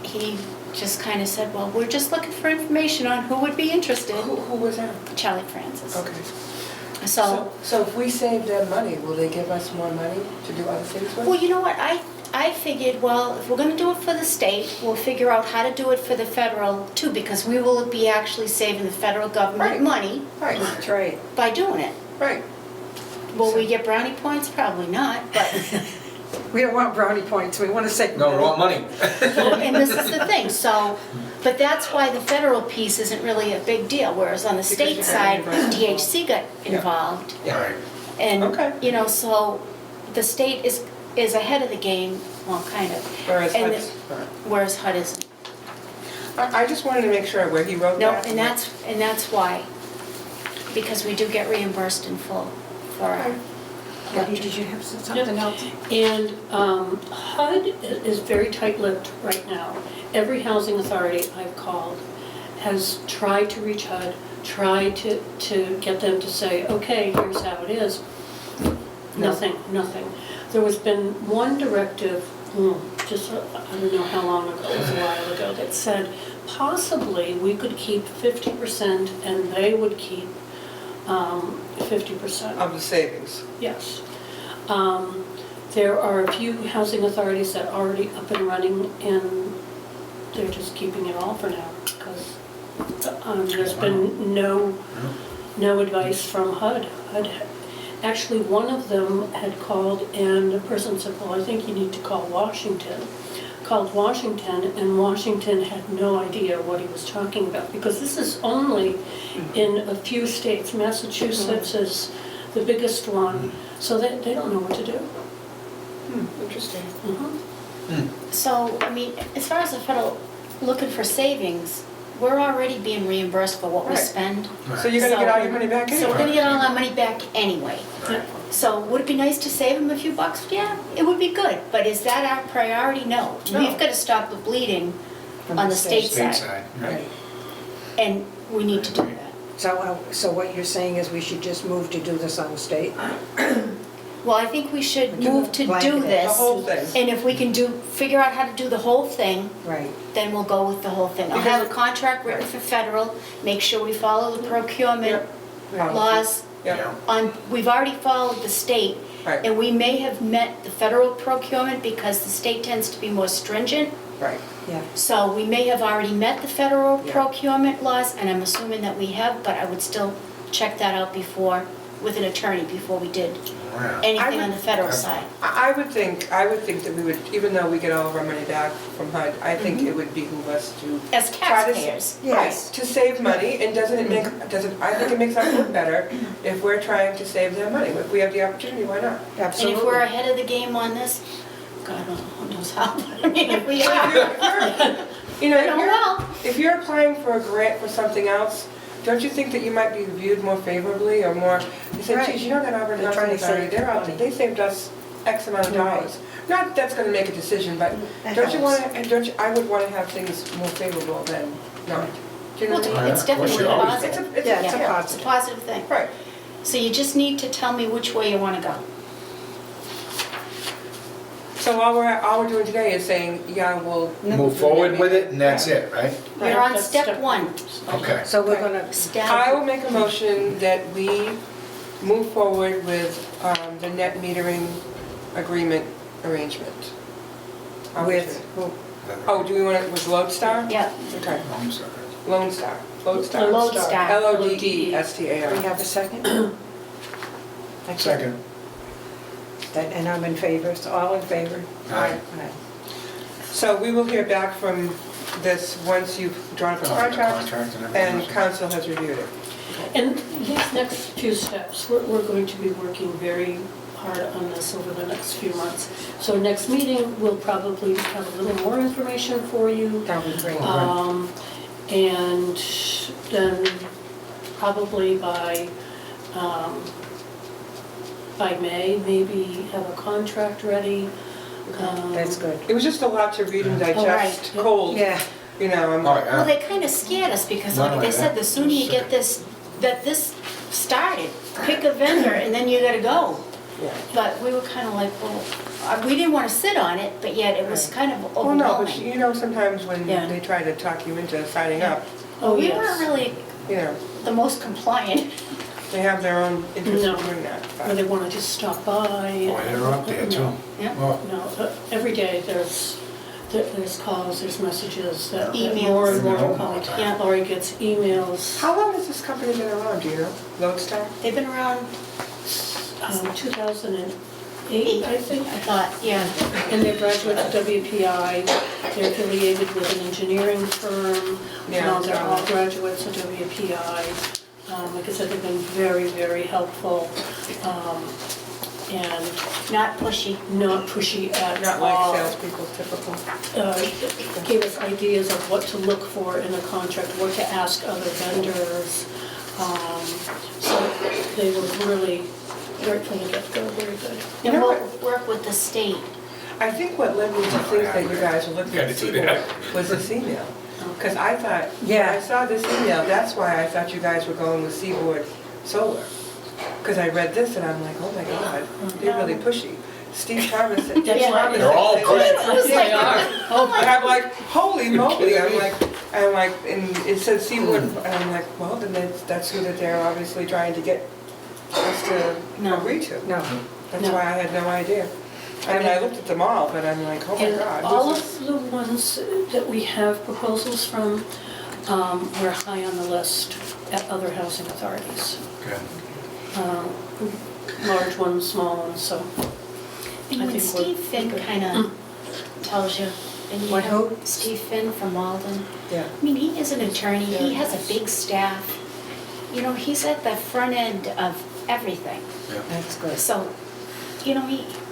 he just kind of said, well, we're just looking for information on who would be interested. who was that? Charlie Francis. Okay. So, So if we save them money, will they give us more money to do other things with? well, you know what, I figured, well, if we're gonna do it for the state, we'll figure out how to do it for the federal too, because we will be actually saving the federal government Right. money Right, That's right. by doing it. right. Will we get brownie points? Probably not, but, We don't want brownie points, we want to save. No, we want money. and this is the thing, so, but that's why the federal piece isn't really a big deal, whereas on the Because state you side, got involved. DHC got involved. Right. And, Okay. you know, so the state is ahead of the game, well, kind of. Whereas And HUD's not. Whereas HUD isn't. I just wanted to make sure where he wrote No, that. and that's why, because we do get reimbursed in full for our Betty, did you have something else? And HUD is very tight-lipped right now. Every housing authority I've called has tried to reach HUD, tried to get them to say, okay, here's how it is. Nothing. There has been one directive, just, I don't know how long ago, it was a while ago, that said possibly we could keep 50% and they would keep 50%. Of the savings. Yes. There are a few housing authorities that are already up and running, and they're just keeping it all for now, because there's been no advice from HUD. Actually, one of them had called, and the person said, well, I think you need to call Washington, called Washington, and Washington had no idea what he was talking about, because this is only in a few states. Massachusetts is the biggest one, so they don't know what to do. Interesting. So, I mean, as far as the federal looking for savings, we're already being reimbursed for what we Right. spend. So you're gonna get all your money back So we're anyway? gonna get all our money back anyway. Right. So would it be nice to save them a few bucks? Yeah, it would be good, but is that our priority? No. No. We've gotta stop the bleeding From on the state State side, side, right. and we need to do that. So what you're saying is we should just move to do this on the state? Well, I think we should We can move to blanket do it. this. The whole thing. And if we can figure out how to do the whole thing, Right. then we'll go with the whole thing. I'll have a contract written for federal, make sure we follow the procurement Right. laws. Yeah, We've already followed the state, right, and we may have met the federal procurement because the state tends to be more stringent. right. Yeah. So we may have already met the federal Yeah. procurement laws, and I'm assuming that we have, but I would still check that out before, with an attorney, before we did Wow. anything would- on the federal side. I would think that we would, even though we get all of our money back from HUD, I think it would behoove us to As try to- taxpayers. Right, to save money, and I think it makes us look better if we're trying to save them money. If we have the opportunity, why not? And Absolutely. if we're ahead of the game on this, God knows how, I mean, if we If are, You know, oh well. if you're applying for a grant for something else, don't you think that you might be viewed more favorably or more, you say, Right. geez, you know that Auburn They're Housing trying to Authority, save they're out, money. they saved us X amount of Right. dollars. Not that's gonna make a decision, but That don't you helps. wanna, and don't you, I would wanna have things more favorable than not. Do you know Well, what I mean? it's definitely Well, she always positive. Yeah, it's a It's a positive. positive thing. Right. So you just need to tell me which way you want to go. So all we're doing today is saying, yeah, we'll. Move forward with it, and that's it, right? You're on That's step one. Okay. So we're Okay. gonna, I will Step, make a motion that we move forward with the net metering agreement arrangement. with, Oh, do we want it with Lodestar? yeah. Okay, I'm sorry. Lone Star, Lodestar. Lodestar. Lodestar. we have a second? Okay. Second. And I'm in favor, so all in favor? Aye. Aye. So we will hear back from this once you've drawn up a contract Contract and and everything. council has reviewed it. And these next few steps, we're going to be working very hard on this over the next few months. So next meeting, we'll probably have a little more information for you. That would be great. And then probably by May, maybe have a contract ready. That's good. It was just a lot to read and digest, right. cold, Yeah, you know, I'm Oh, like, Well, yeah. they kind of scared us because Not like only they said, that, the sooner you get this started, pick a vendor and then you gotta go. yeah. But we were kind of like, well, we didn't want to sit on it, but yet it was Right. kind of Well, no, but overwhelming. you know, sometimes when Yeah. they try to talk you into signing up, Oh, We yes. weren't really you know, the most compliant. they have their own interest in No. doing that. Or they want to just stop by. Oh, they're up there too. Yeah. Well, No, every day there's calls, there's messages that Emails. more and more Email. call. Yeah. Lori gets emails, How long has this company been around, do you know? Lodestar? They've been around 2008, I think. I thought, yeah. And they're graduates of WPI, they're affiliated with an engineering firm. Yeah, They're so- all graduates of WPI. Like I said, they've been very, very helpful, and Not pushy. not pushy at Not like all. salespeople typical. Gave us ideas of what to look for in a contract, what to ask other vendors. So they were really, right from the get-go, very good. You And know we'll work with the state. I think what led me to think that you guys were looking at Gotta do Seaboard that. was this email. Because I thought, when Yeah. I saw this email, that's why I thought you guys were going with Seaboard Solar. Because I read this and I'm like, oh my God, they're really pushy. Steve Thomas said, That's Steve why- Thomas They're all said- pushy. It was They like, are. And I'm like, holy moly, I'm like, and it said Seaboard, and I'm like, well, then that's who that they're obviously trying to get us to No. agree to. no. That's No. why I had no idea. I mean, I looked at them all, but I'm like, oh my And God. all this is- of the ones that we have proposals from, were high on the list at other housing authorities. good. Large ones, small ones, so. and I when think Steve we're Finn good. kind of tells you, And you What, know, who? Steve Finn from Malden. Yeah. I mean, he is an attorney, he has a big staff. You know, he's at the front end of everything. That's good. So, you know,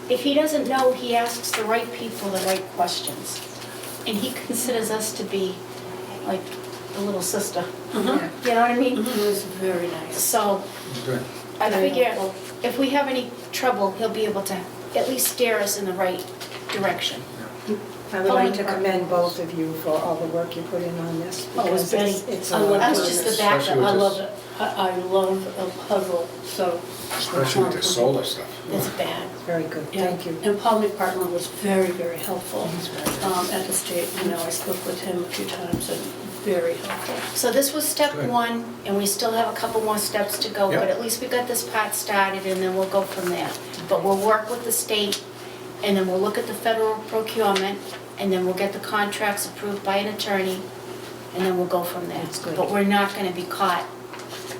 if he doesn't know, he asks the right people the right questions. And he considers us to be like the little sister. Mhm. You know what I mean? It was very nice. So Good. I Very figure helpful. if we have any trouble, he'll be able to at least steer us in the right direction. I would like to commend both of you for all the work you put in on this. Oh, it was because Betty. it's a I lot love of That's just the work. back Especially I with love it. I love a puzzle, so. Especially with the solar stuff. It's bad. Very good, Yeah. thank you. And Paul McPartland was very, very helpful at the state. You know, I spoke with him a few times and very helpful. So this was step Good. one, and we still have a couple more steps to go, Yep. but at least we got this part started, and then we'll go from there. But we'll work with the state, and then we'll look at the federal procurement, and then we'll get the contracts approved by an attorney, and then we'll go from there. That's good. But we're not gonna be caught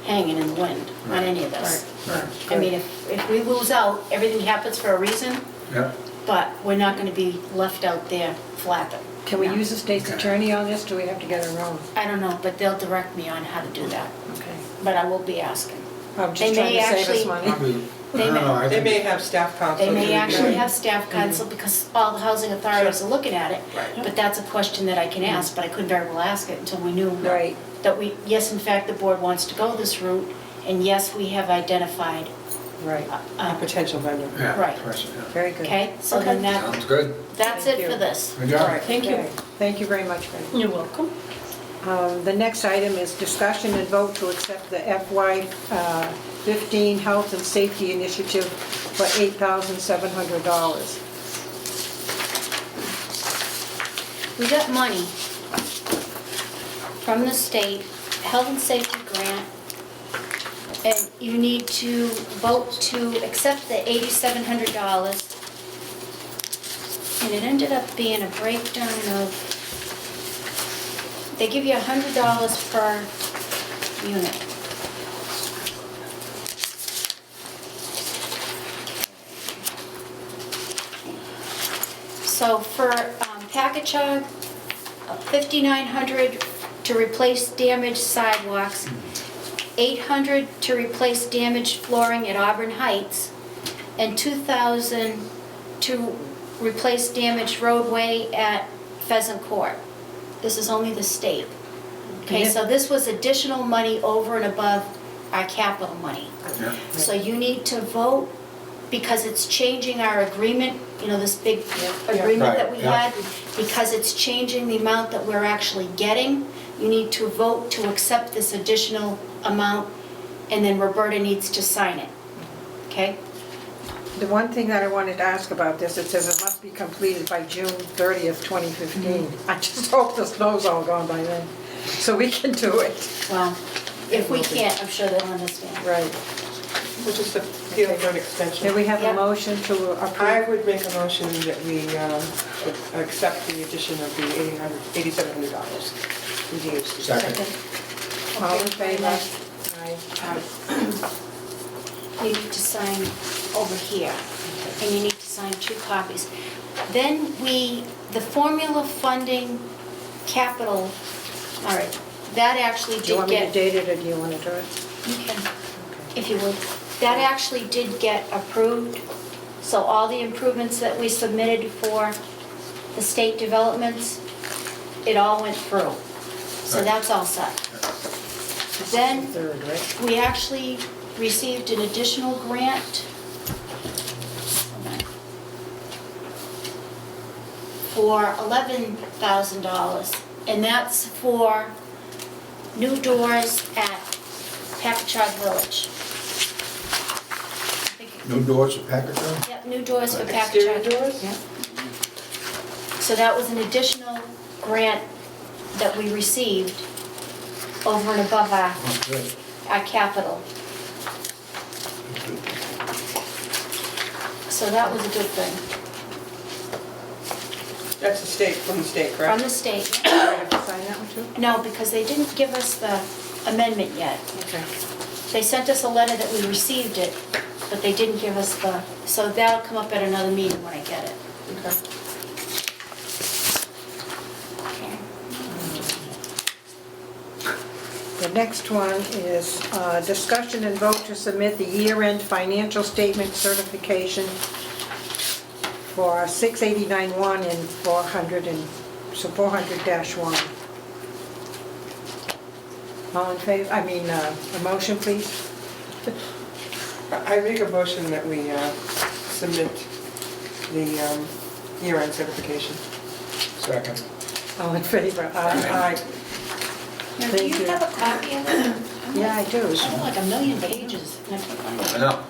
hanging in the wind on any of this. Right, I mean, if we lose out, everything happens for a reason, Yeah. but we're not gonna be left out there flapping. Can we No. use the state's attorney on this, do we have to get our own? I don't know, but they'll direct me on how to do that, Okay. but I will be asking. I'm They just trying may to save us actually- money. Probably, I They don't may- know, I They think. may have staff counsel. They may to actually review. have staff counsel because all the housing authorities are looking at it. Right. But that's a question that I can ask, but I couldn't very well ask it until we knew Right, that we, yes, in fact, the board wants to go this route, and yes, we have identified, right, A potential vendor. Yeah, Right. person, yeah. very good. okay? So then Sounds good. that's Thank it for you. this. Good All job. right, Thank you. okay. Thank you very much, Betty. You're welcome. The next item is discussion and vote to accept the FY 15 Health and Safety Initiative for $8,700. We got money from the state, health and safety grant, and you need to vote to accept the $8,700. And it ended up being a breakdown of, they give you $100 per unit. So for Packagug, 5,900 to replace damaged sidewalks, 800 to replace damaged flooring at Auburn Heights, and 2,000 to replace damaged roadway at Pheasant Court. This is only the state. Okay, Yeah. so this was additional money over and above our capital money. Yeah. So you need to vote because it's changing our agreement, you know, this big agreement that we Right, yeah. had, because it's changing the amount that we're actually getting. You need to vote to accept this additional amount, and then Roberta needs to sign it, okay? The one thing that I wanted to ask about this, it says it must be completed by June 30th, 2015. I just hope the snow's all gone by then, so we can do it. Well, if we can't, I'm sure they'll understand. Right. We'll just appeal for an extension. Can we have a Yeah. motion to I approve? would make a motion that we accept the addition of the $8,700 to DHC. Second. All in Okay, favor? Aye. You need to sign over here, and you need to sign 2 copies. Then the formula funding capital, all right, that actually Do you did want me to get, date it, or do you want to do it? you can, if you would. That actually did get approved, so all the improvements that we submitted for the state developments, it all went through. So Right. that's all set. Then Third, right? we actually received an additional grant for $11,000, and that's for new doors at Packagug Village. I think- New doors at Packagug? Yep, new doors for Exterior Packagug. doors? Yep. So that was an additional grant that we received over and above Oh, good. our capital. So that was a good thing. That's the state, from the state, From correct? the state. Do I have to sign that one too? No, because they didn't give us the amendment yet. Okay. They sent us a letter that we received it, but they didn't give us the, so that'll come up at another meeting when I get it. Okay. the next one is discussion and vote to submit the year-end financial statement certification for 689-1 and 400-1. All in favor, a motion, please? I make a motion that we submit the year-end certification. Second. All in favor? Aye. Now, do Thank you you. have a copy of it? Yeah, I do. I have like a million pages. And I can't find it. I know.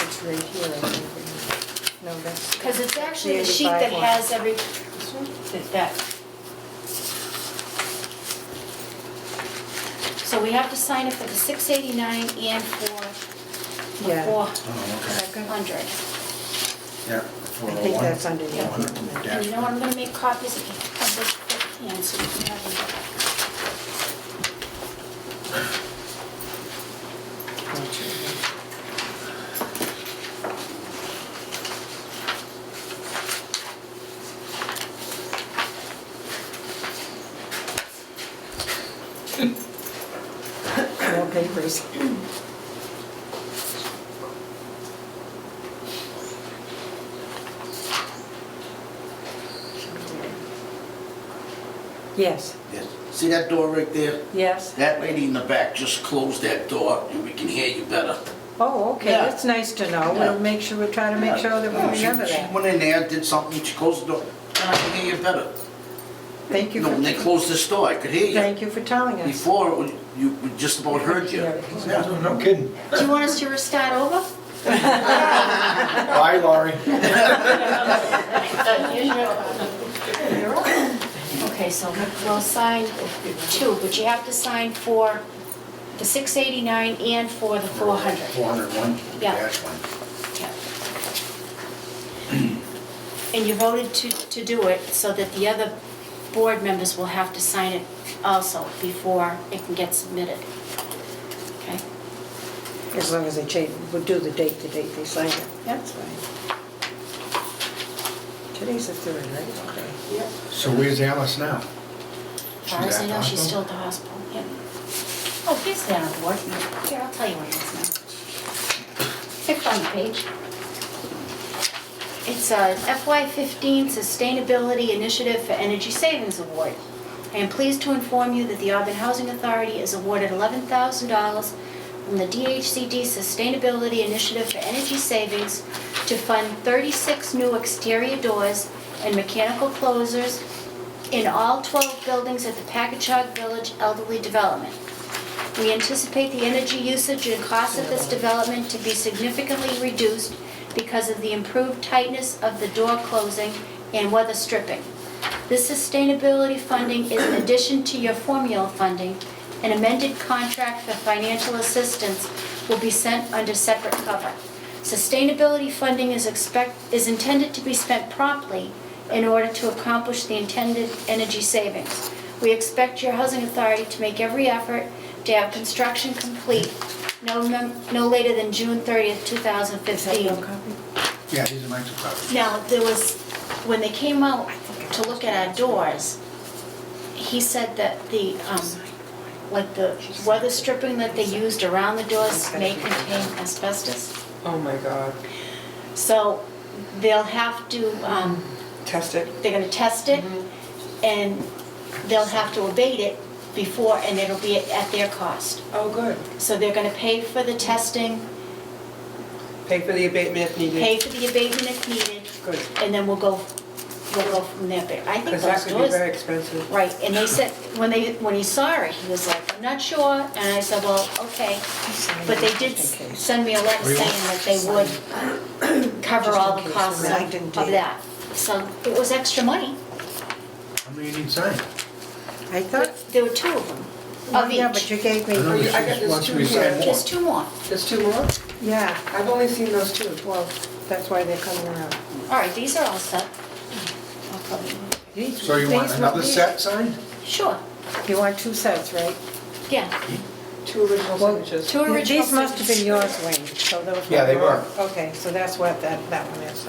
It's right here, I think. No, that's... Because it's actually the sheet that has every, that. So we have to sign it for the 689 and for Yeah. the Oh, okay. 400. Yeah. I think that's under the... And you know what, I'm gonna make copies of this quick hand so you can have them. More papers. Yes, Yes. See that door right there? yes. That lady in the back just closed that door and we can hear you better. Oh, okay, Yeah. that's nice to know. Yeah. We'll make sure, we'll try to make sure that we Yeah, remember she that. went in there, did something, she closed the door, and I can hear you better. Thank you No, when they for, closed this door, I could hear you. thank you for telling us. Before, we just about heard you. Yeah. No kidding. Do you want us to restart over? Bye, Laurie. Okay, so we'll sign two, but you have to sign for the 689 and for the 400. 401 Yeah. dash 1. And you voted to do it so that the other board members will have to sign it also before it can get submitted. Okay? As long as they change, we'll do the date they sign it. That's fine. Today's the 3rd, right? Okay. So where's Alice now? As far as I know, she's still at the hospital, yeah. Oh, here's the award. Here, I'll tell you what it is now. It's on the page. It's a FY15 Sustainability Initiative for Energy Savings Award. I am pleased to inform you that the Auburn Housing Authority is awarded $11,000 from the DHCD Sustainability Initiative for Energy Savings to fund 36 new exterior doors and mechanical closers in all 12 buildings at the Packagug Village Elderly Development. We anticipate the energy usage and cost of this development to be significantly reduced because of the improved tightness of the door closing and weather stripping. This sustainability funding is in addition to your formula funding. An amended contract for financial assistance will be sent under separate cover. Sustainability funding is intended to be spent promptly in order to accomplish the intended energy savings. We expect your housing authority to make every effort to have construction complete no later than June 30th, 2015. Yeah, these are my 2 copies. Now, there was, when they came out to look at our doors, he said that the, like the weather stripping that they used around the doors may contain asbestos. Oh my God. So they'll have to, Test it. they're gonna test it, and they'll have to abate it before, and it'll be at their cost. Oh, good. So they're gonna pay for the testing, Pay for the abatement if needed. pay for the abatement if needed, Good. and then we'll go from there. But I think Because that those could be doors, very expensive. right, and they said, when he saw it, he was like, I'm not sure, and I said, well, okay. But they did send me a letter saying that they would cover all the costs of that. So it was extra money. How many you need signed? I thought, There were 2 of them, of yeah, but each. you gave me, I know I this got is this once two we here. sign more. There's 2 more. There's 2 more? yeah, I've only seen those 2. well, that's why they're coming around. All right, these are all set. I'll cover you. So you want another set signed? Sure, You want 2 sets, right? yeah. 2 original Well, signatures. 2 original These must have been signatures. yours, Wayne, so those Yeah, they were. Okay, so that's what that one is.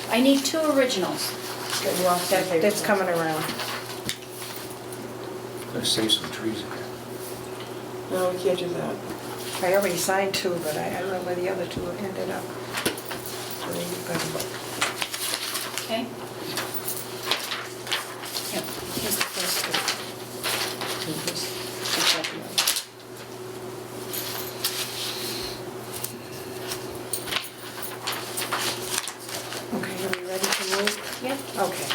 I need 2 originals. Get you off that paper. That's coming around. Gonna save some trees again. No, we can't do that. I already signed 2, but I don't know where the other 2 ended up. So you've got them. Okay? Yep, here's the first 2. Okay, are we ready to move? Yep. Okay.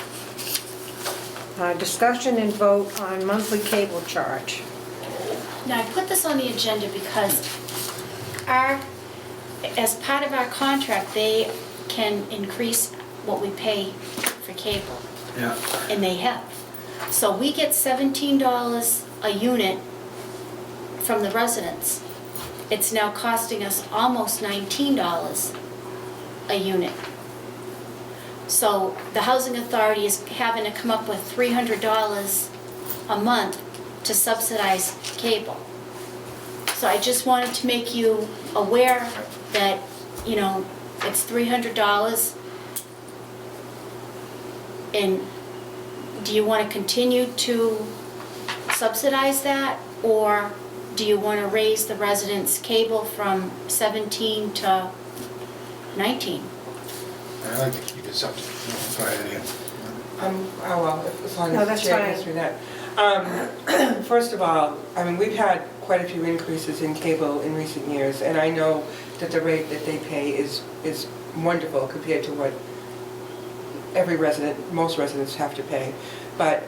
Discussion and vote on monthly cable charge. Now, I put this on the agenda because as part of our contract, they can increase what we pay for cable, Yeah. and they have. So we get $17 a unit from the residents. It's now costing us almost $19 a unit. So the housing authority is having to come up with $300 a month to subsidize cable. So I just wanted to make you aware that, you know, it's $300. And do you want to continue to subsidize that? Or do you want to raise the residents' cable from 17 to 19? I like to keep it something. Go ahead, Ian. Oh, well, as long No, as that's the chair fine. answers that. First of all, I mean, we've had quite a few increases in cable in recent years, and I know that the rate that they pay is wonderful compared to what every resident, most residents have to pay. But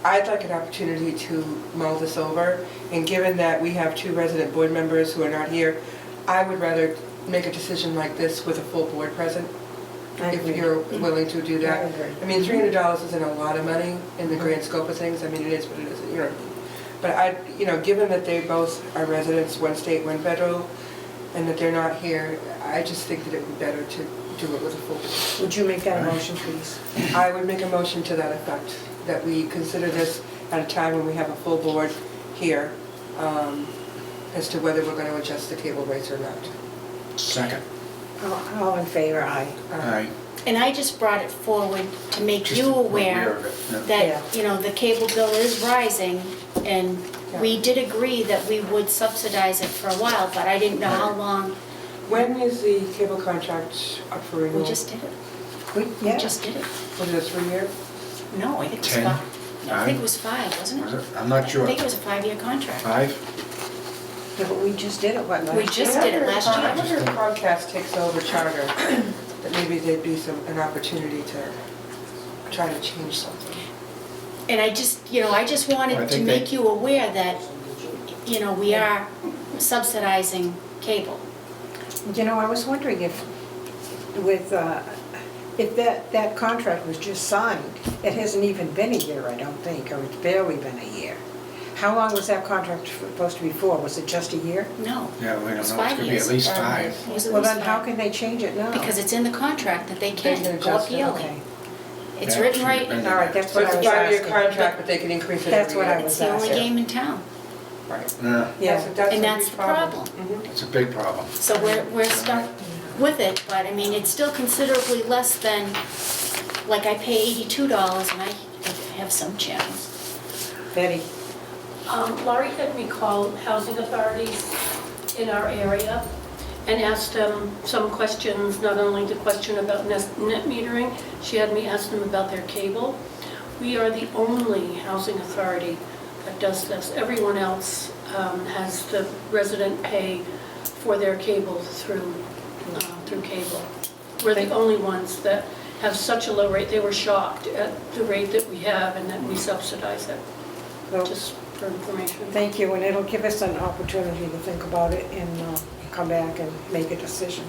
I'd like an opportunity to mull this over, and given that we have 2 resident board members who are not here, I would rather make a decision like this with a full board present, I if agree. you're willing to do that. I agree. I mean, $300 isn't a lot of money in the grand scope of things. I mean, it is, but it isn't, you know what I mean? But I, you know, given that they both are residents, one state, one federal, and that they're not here, I just think that it would be better to do it with a full board. Would you make that a motion, please? I would make a motion to that effect, that we consider this at a time when we have a full board here, as to whether we're going to adjust the cable rates or not. Second. All in favor, aye. Aye. And I just brought it forward to make Just you aware aware of it, yeah. that, Yeah. you know, the cable bill is rising, and we did agree that we would subsidize it for a while, but I didn't know how long. When is the cable contract up for renewal? We just did it. We- We Yeah. just did it. Was it a 3-year? No, I think it was 10? 5. No, I think 9? it was 5, wasn't Was it? it? I'm not I sure. think it was a 5-year contract. 5? Yeah, but we just did it, what, last We year? just did it last I year. wonder if Comcast takes over Charter, that maybe there'd be an opportunity to try to change something. And I just, you know, I just Well, I wanted to think they- make you aware that, you know, we are subsidizing cable. You know, I was wondering if that contract was just signed. It hasn't even been a year, I don't think, or it's barely been a year. How long was that contract supposed to be for? Was it just a year? No. Yeah, we don't know. It's It's 5 gonna be years. at least 5. It was at Well, least then how 5. can they change it now? Because it's in the contract that they They can can go up adjust it, yearly. Okay, It's Yeah, written should right have been in in all right, there. that's So what I it's was a 5-year asking. contract, but they can increase it That's every what I year. was It's the only asking. game in town, Right. Yeah, Yeah. That's and a that's big the problem. Mhm. it's a big problem. So we're stuck with it, but I mean, it's still considerably less than, like I pay $82 and I have some channels. Betty, Laurie had me call housing authorities in our area and ask them some questions, not only the question about net metering, she had me ask them about their cable. We are the only housing authority that does this. Everyone else has the resident pay for their cable through cable. We're the only ones that have such a low rate. They were shocked at the rate that we have and that we subsidize it, well, just for information. thank you, and it'll give us an opportunity to think about it and come back and make a decision.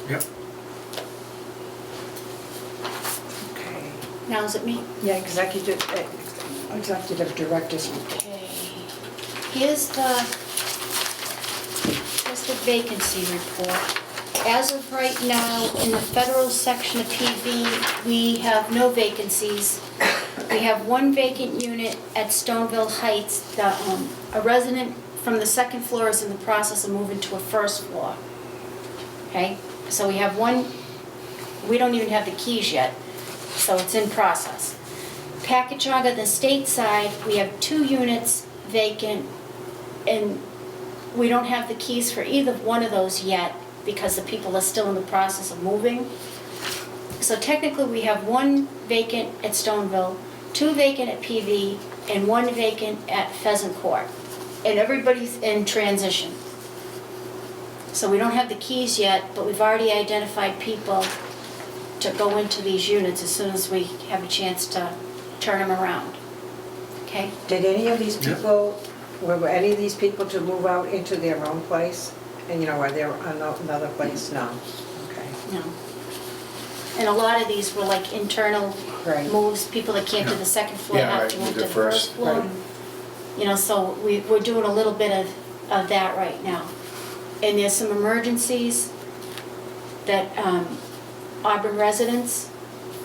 Yep. Okay. Now is it me? Yeah, executive directors. Okay. Here's the vacancy report. As of right now, in the federal section of PV, we have no vacancies. We have one vacant unit at Stoneville Heights. A resident from the second floor is in the process of moving to a first floor. Okay, so we have one, we don't even have the keys yet, so it's in process. Packagug on the state side, we have 2 units vacant, and we don't have the keys for either one of those yet because the people are still in the process of moving. So technically, we have 1 vacant at Stoneville, 2 vacant at PV, and 1 vacant at Pheasant Court. And everybody's in transition. So we don't have the keys yet, but we've already identified people to go into these units as soon as we have a chance to turn them around. Okay? Did any of these people, were any of these people to move out into their own place? And you know, are they on another place? No. Okay. No. And a lot of these were like internal Right. moves, people that can't do the second floor Yeah, have right, to with move the to the first first, floor. right. You know, so we're doing a little bit of that right now. And there's some emergencies that Auburn residents,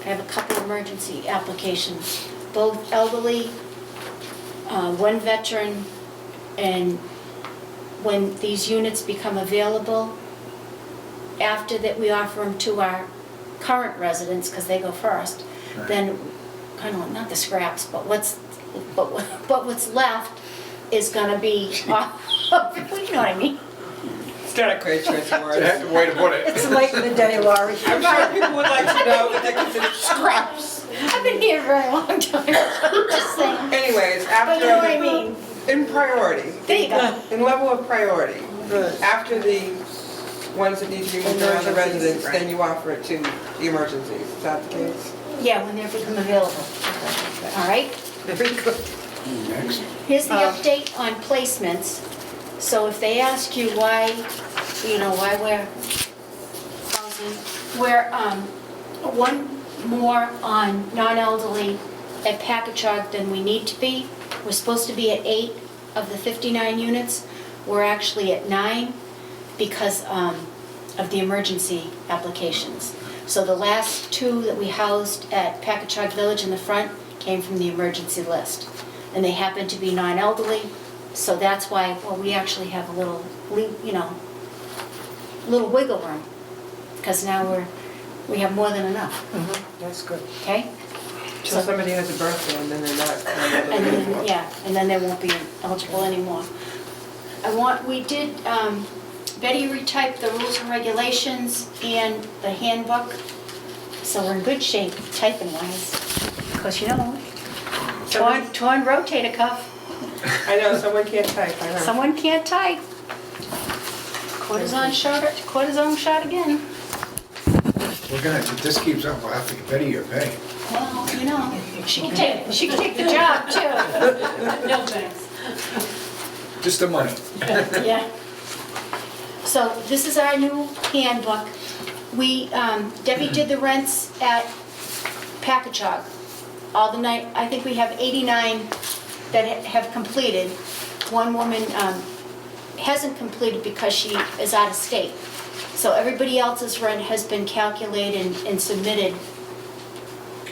I have a couple emergency applications, both elderly, 1 veteran, and when these units become available, after that we offer them to our current residents, because they go first, Right. then, kind of, not the scraps, but what's left is gonna be, you know what I mean? It's not a great choice of words. That's the way to put it. It's late in the day, Laurie. I'm sure people would like to know that they're considered scraps. I've been here a very long time, I'm just saying. Anyways, But after. you know what I mean? In priority. There you go. In level of priority. Good. After the ones that need to be moved around the Emergencies, residents, right. then you offer it to the emergencies. Is that the case? Yeah, when they become available. All right? Very good. Next. Here's the update on placements. So if they ask you why, you know, why we're housing, we're 1 more on non-elderly at Packagug than we need to be. We're supposed to be at 8 of the 59 units. We're actually at 9 because of the emergency applications. So the last 2 that we housed at Packagug Village in the front came from the emergency list. And they happen to be non-elderly, so that's why, well, we actually have a little, you know, little wiggle room. Because now we have more than enough, That's good. okay? So somebody has a birthday and then they're not. And then, yeah, and then they won't be eligible anymore. We did, Betty retyped the rules and regulations and the handbook, so we're in good shape typing wise. Because you know, torn rotator cuff, I know, someone can't type, I know. someone can't type. Cortisone shot again. We're gonna, if this keeps up, we'll have to get Betty your pay. Well, you know, she can take the job too. No thanks. Just the money. Yeah. So this is our new handbook. Debbie did the rents at Packagug. All the night, I think we have 89 that have completed. 1 woman hasn't completed because she is out of state. So everybody else's rent has been calculated and submitted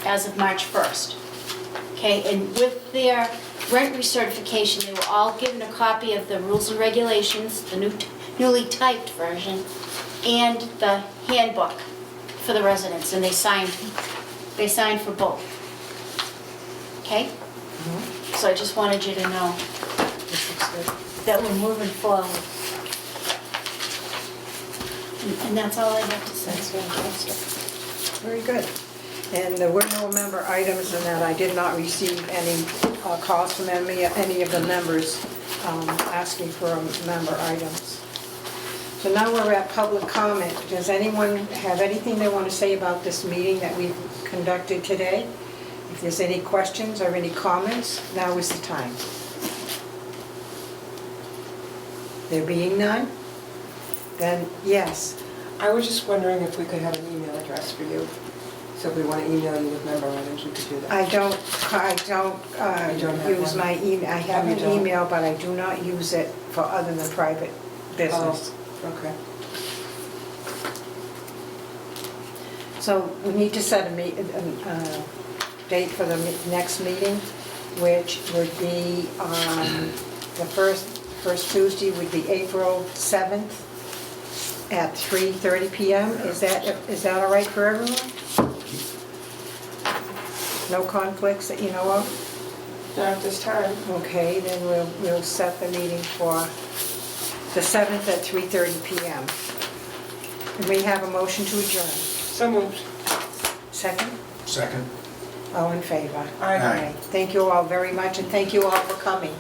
as of March 1st. Okay, and with their rent recertification, they were all given a copy of the rules and regulations, the newly typed version, and the handbook for the residents, and they signed for both. Okay? So I just wanted you to know This looks good. that we're moving forward. And that's all I have to That's say. fantastic. Very good. And there were no member items in that I did not receive any calls from any of the members asking for member items. So now we're at public comment. Does anyone have anything they want to say about this meeting that we've conducted today? If there's any questions or any comments, now is the time. There being none, then yes. I was just wondering if we could have an email address for you. So if we want to email you with member items, we could do that. I don't You don't have use one? my email. I have Oh, you an don't? email, but I do not use it for other than private business. Oh, okay. So we need to set a date for the next meeting, which would be the first Tuesday would be April 7th at 3:30 PM. Is that all right for everyone? No conflicts that you know of? Not at this time. Okay, then we'll set the meeting for the 7th at 3:30 PM. And we have a motion to adjourn. So moved. Second? Second. All in favor? Aye. Aye. Thank you all very much, and thank you all for coming.